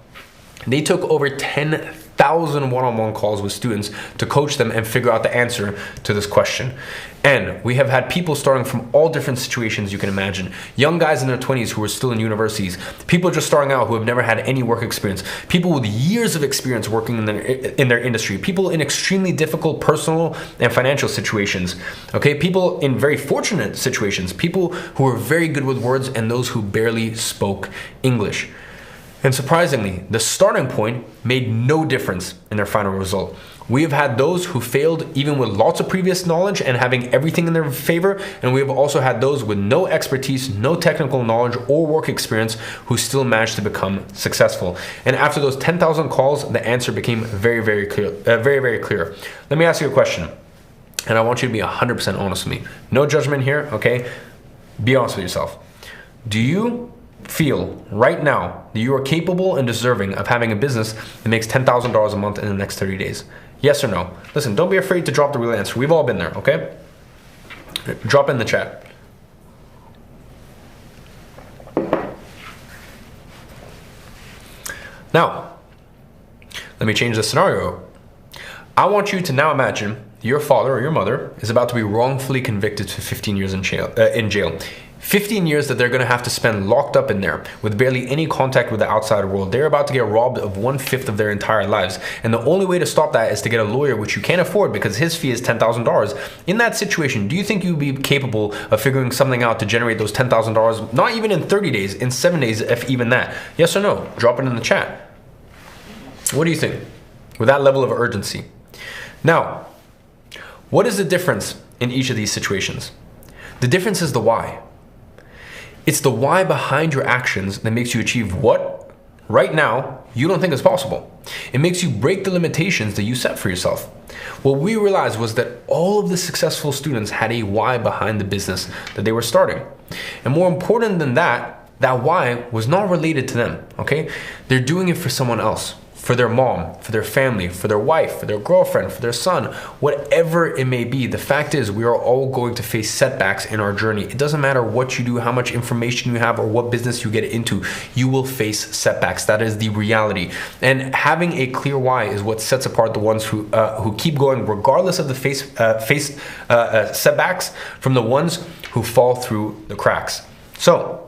They took over 10,000 one-on-one calls with students to coach them and figure out the answer to this question. And we have had people starting from all different situations you can imagine. Young guys in their 20s who are still in universities, people just starting out who have never had any work experience, people with years of experience working in their industry, people in extremely difficult personal and financial situations, okay? People in very fortunate situations, people who are very good with words, and those who barely spoke English. And surprisingly, the starting point made no difference in their final result. We have had those who failed even with lots of previous knowledge and having everything in their favor, and we have also had those with no expertise, no technical knowledge or work experience who still managed to become successful. And after those 10,000 calls, the answer became very, very clear. Very clear. Let me ask you a question, and I want you to be 100% honest with me. No judgment here, okay? Be honest with yourself. Do you feel right now that you are capable and deserving of having a business that makes $10,000 a month in the next 30 days? Yes or no? Listen, don't be afraid to drop the real answer. We've all been there, okay? Drop in the chat. Now, let me change the scenario. I want you to now imagine your father or your mother is about to be wrongfully convicted to 15 years in jail. 15 years that they're going to have to spend locked up in there with barely any contact with the outside world. They're about to get robbed of 1/5 of their entire lives. And the only way to stop that is to get a lawyer, which you can't afford because his fee is $10,000. In that situation, do you think you'd be capable of figuring something out to generate those $10,000, not even in 30 days, in 7 days, if even that? Yes or no? Drop it in the chat. What do you think with that level of urgency? Now, what is the difference in each of these situations? The difference is the why. It's the why behind your actions that makes you achieve what, right now, you don't think is possible. It makes you break the limitations that you set for yourself. What we realized was that all of the successful students had a why behind the business that they were starting. And more important than that, that why was not related to them, okay? They're doing it for someone else. For their mom, for their family, for their wife, for their girlfriend, for their son, whatever it may be. The fact is, we are all going to face setbacks in our journey. It doesn't matter what you do, how much information you have, or what business you get into, you will face setbacks. That is the reality. And having a clear why is what sets apart the ones who keep going regardless of the setbacks from the ones who fall through the cracks. So,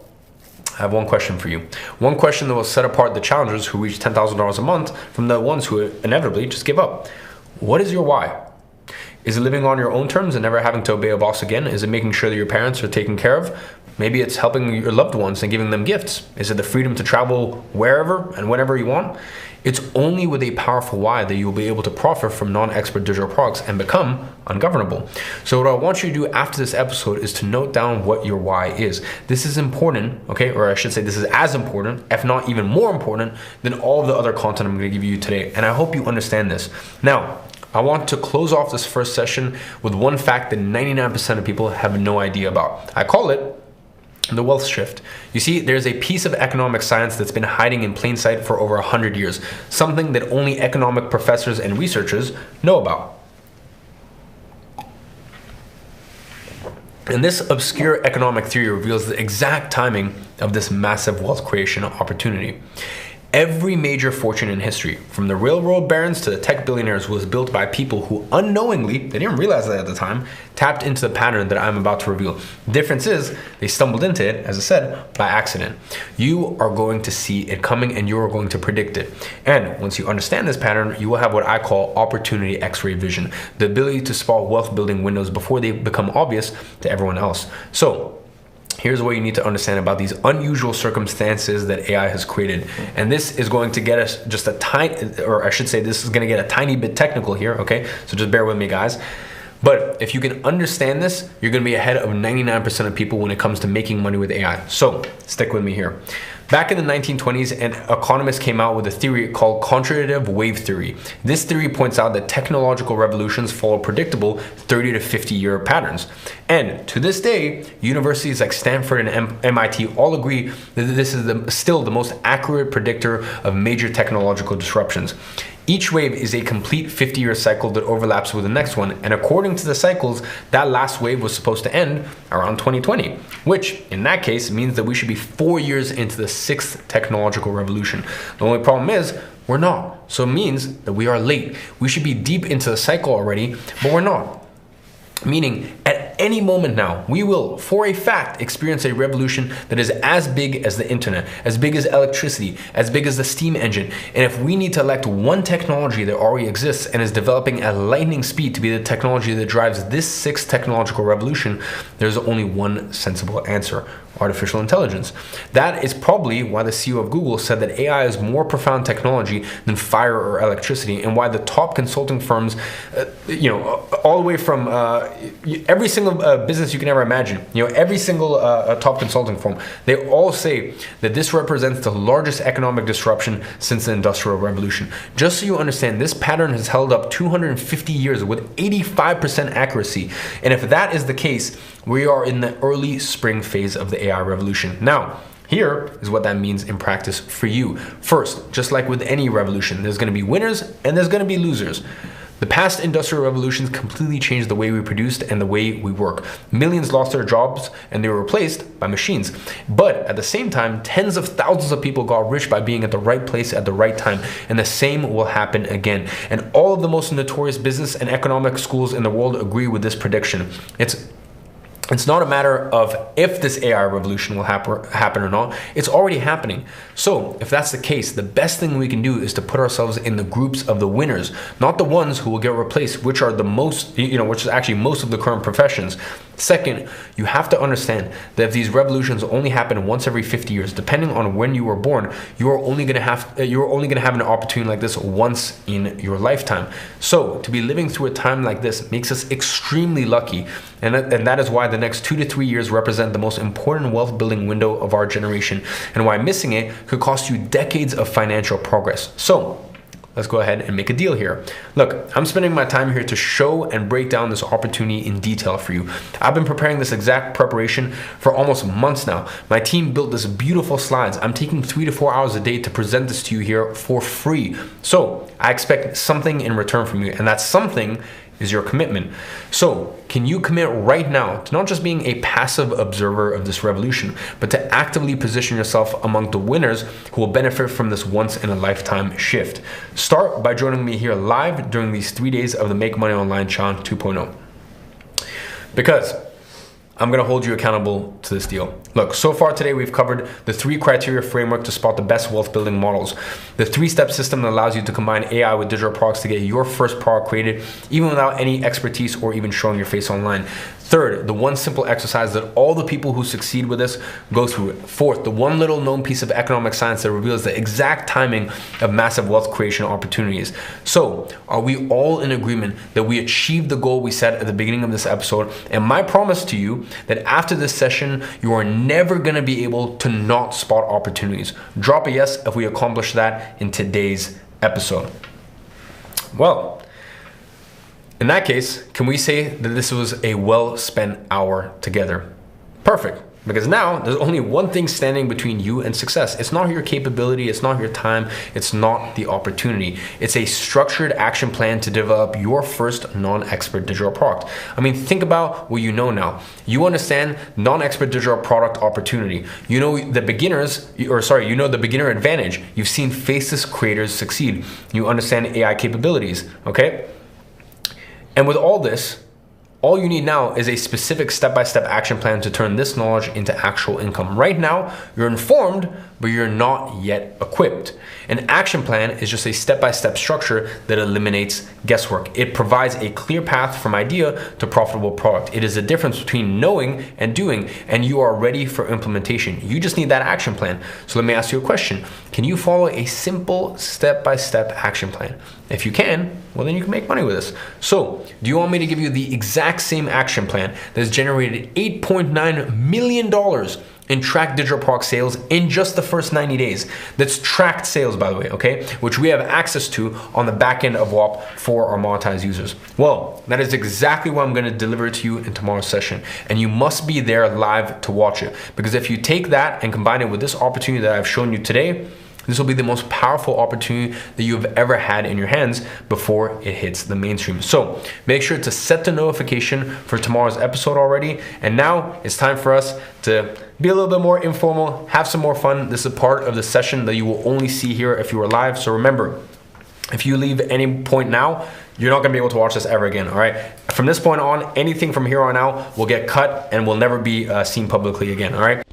I have one question for you. One question that will set apart the challengers who reach $10,000 a month from the ones who inevitably just give up. What is your why? Is it living on your own terms and never having to obey a boss again? Is it making sure that your parents are taken care of? Maybe it's helping your loved ones and giving them gifts. Is it the freedom to travel wherever and whenever you want? It's only with a powerful why that you'll be able to profit from non-expert digital products and become ungovernable. So what I want you to do after this episode is to note down what your why is. This is important, okay? Or I should say this is as important, if not even more important, than all of the other content I'm gonna give you today. And I hope you understand this. Now, I want to close off this first session with one fact that 99% of people have no idea about. I call it the wealth shift. You see, there's a piece of economic science that's been hiding in plain sight for over 100 years, something that only economic professors and researchers know about. And this obscure economic theory reveals the exact timing of this massive wealth creation opportunity. Every major fortune in history, from the railroad barons to the tech billionaires, was built by people who unknowingly, they didn't realize that at the time, tapped into the pattern that I'm about to reveal. The difference is they stumbled into it, as I said, by accident. You are going to see it coming and you are going to predict it. And once you understand this pattern, you will have what I call opportunity X-ray vision, the ability to spot wealth building windows before they become obvious to everyone else. So, here's what you need to understand about these unusual circumstances that AI has created. And this is going to get us just a tiny, or I should say this is going to get a tiny bit technical here, okay? So just bear with me, guys. But if you can understand this, you're going to be ahead of 99% of people when it comes to making money with AI. So stick with me here. Back in the 1920s, an economist came out with a theory called quantitative wave theory. This theory points out that technological revolutions follow predictable 30 to 50 year patterns. And to this day, universities like Stanford and MIT all agree that this is still the most accurate predictor of major technological disruptions. Each wave is a complete 50-year cycle that overlaps with the next one, and according to the cycles, that last wave was supposed to end around 2020, which in that case means that we should be 4 years into the 6th technological revolution. The only problem is, we're not. So it means that we are late. We should be deep into the cycle already, but we're not. Meaning, at any moment now, we will, for a fact, experience a revolution that is as big as the internet, as big as electricity, as big as the steam engine. And if we need to elect one technology that already exists and is developing at lightning speed to be the technology that drives this 6th technological revolution, there's only one sensible answer: artificial intelligence. That is probably why the CEO of Google said that AI is more profound technology than fire or electricity, and why the top consulting firms, all the way from every single business you can ever imagine, every single top consulting firm, they all say that this represents the largest economic disruption since the Industrial Revolution. Just so you understand, this pattern has held up 250 years with 85% accuracy. And if that is the case, we are in the early spring phase of the AI revolution. Now, here is what that means in practice for you. First, just like with any revolution, there's going to be winners and there's going to be losers. The past industrial revolutions completely changed the way we produced and the way we work. Millions lost their jobs and they were replaced by machines. But at the same time, tens of thousands of people got rich by being at the right place at the right time. And the same will happen again. And all of the most notorious business and economic schools in the world agree with this prediction. It's not a matter of if this AI revolution will happen or not. It's already happening. So if that's the case, the best thing we can do is to put ourselves in the groups of the winners, not the ones who will get replaced, which are the most, which is actually most of the current professions. Second, you have to understand that if these revolutions only happen once every 50 years, depending on when you were born, you're only going to have an opportunity like this once in your lifetime. So to be living through a time like this makes us extremely lucky, and that is why the next 2 to 3 years represent the most important wealth building window of our generation, and why missing it could cost you decades of financial progress. So let's go ahead and make a deal here. Look, I'm spending my time here to show and break down this opportunity in detail for you. I've been preparing this exact preparation for almost months now. My team built this beautiful slides. I'm taking 3 to 4 hours a day to present this to you here for free. So I expect something in return from you, and that something is your commitment. So can you commit right now to not just being a passive observer of this revolution, but to actively position yourself among the winners who will benefit from this once in a lifetime shift? Start by joining me here live during these 3 days of the Make Money Online Challenge 2.0. Because I'm going to hold you accountable to this deal. Look, so far today we've covered the 3 criteria framework to spot the best wealth building models, the 3-step system that allows you to combine AI with digital products to get your first product created even without any expertise or even showing your face online. Third, the 1 simple exercise that all the people who succeed with this go through. Fourth, the 1 little known piece of economic science that reveals the exact timing of massive wealth creation opportunities. So, are we all in agreement that we achieved the goal we set at the beginning of this episode? And my promise to you that after this session, you are never going to be able to not spot opportunities. Drop a yes if we accomplish that in today's episode. Well, in that case, can we say that this was a well-spent hour together? Perfect. Because now there's only one thing standing between you and success. It's not your capability, it's not your time, it's not the opportunity. It's a structured action plan to develop your first non-expert digital product. I mean, think about what you know now. You understand non-expert digital product opportunity. You know the beginner advantage. You've seen faceless creators succeed. You understand AI capabilities, okay? And with all this, all you need now is a specific step-by-step action plan to turn this knowledge into actual income. Right now, you're informed, but you're not yet equipped. An action plan is just a step-by-step structure that eliminates guesswork. It provides a clear path from idea to profitable product. It is the difference between knowing and doing, and you are ready for implementation. You just need that action plan. So let me ask you a question. Can you follow a simple step-by-step action plan? If you can, well, then you can make money with this. So, do you want me to give you the exact same action plan that has generated $8.9 million in tracked digital product sales in just the first 90 days? That's tracked sales, by the way, okay? Which we have access to on the back end of WAP for our monetized users. Well, that is exactly what I'm gonna deliver to you in tomorrow's session. And you must be there live to watch it. Because if you take that and combine it with this opportunity that I've shown you today, this will be the most powerful opportunity that you've ever had in your hands before it hits the mainstream. So make sure to set the notification for tomorrow's episode already. And now it's time for us to be a little bit more informal, have some more fun. This is a part of the session that you will only see here if you are live. So remember, if you leave any point now, you're not gonna be able to watch this ever again, all right? From this point on, anything from here on out will get cut and will never be seen publicly again, all right?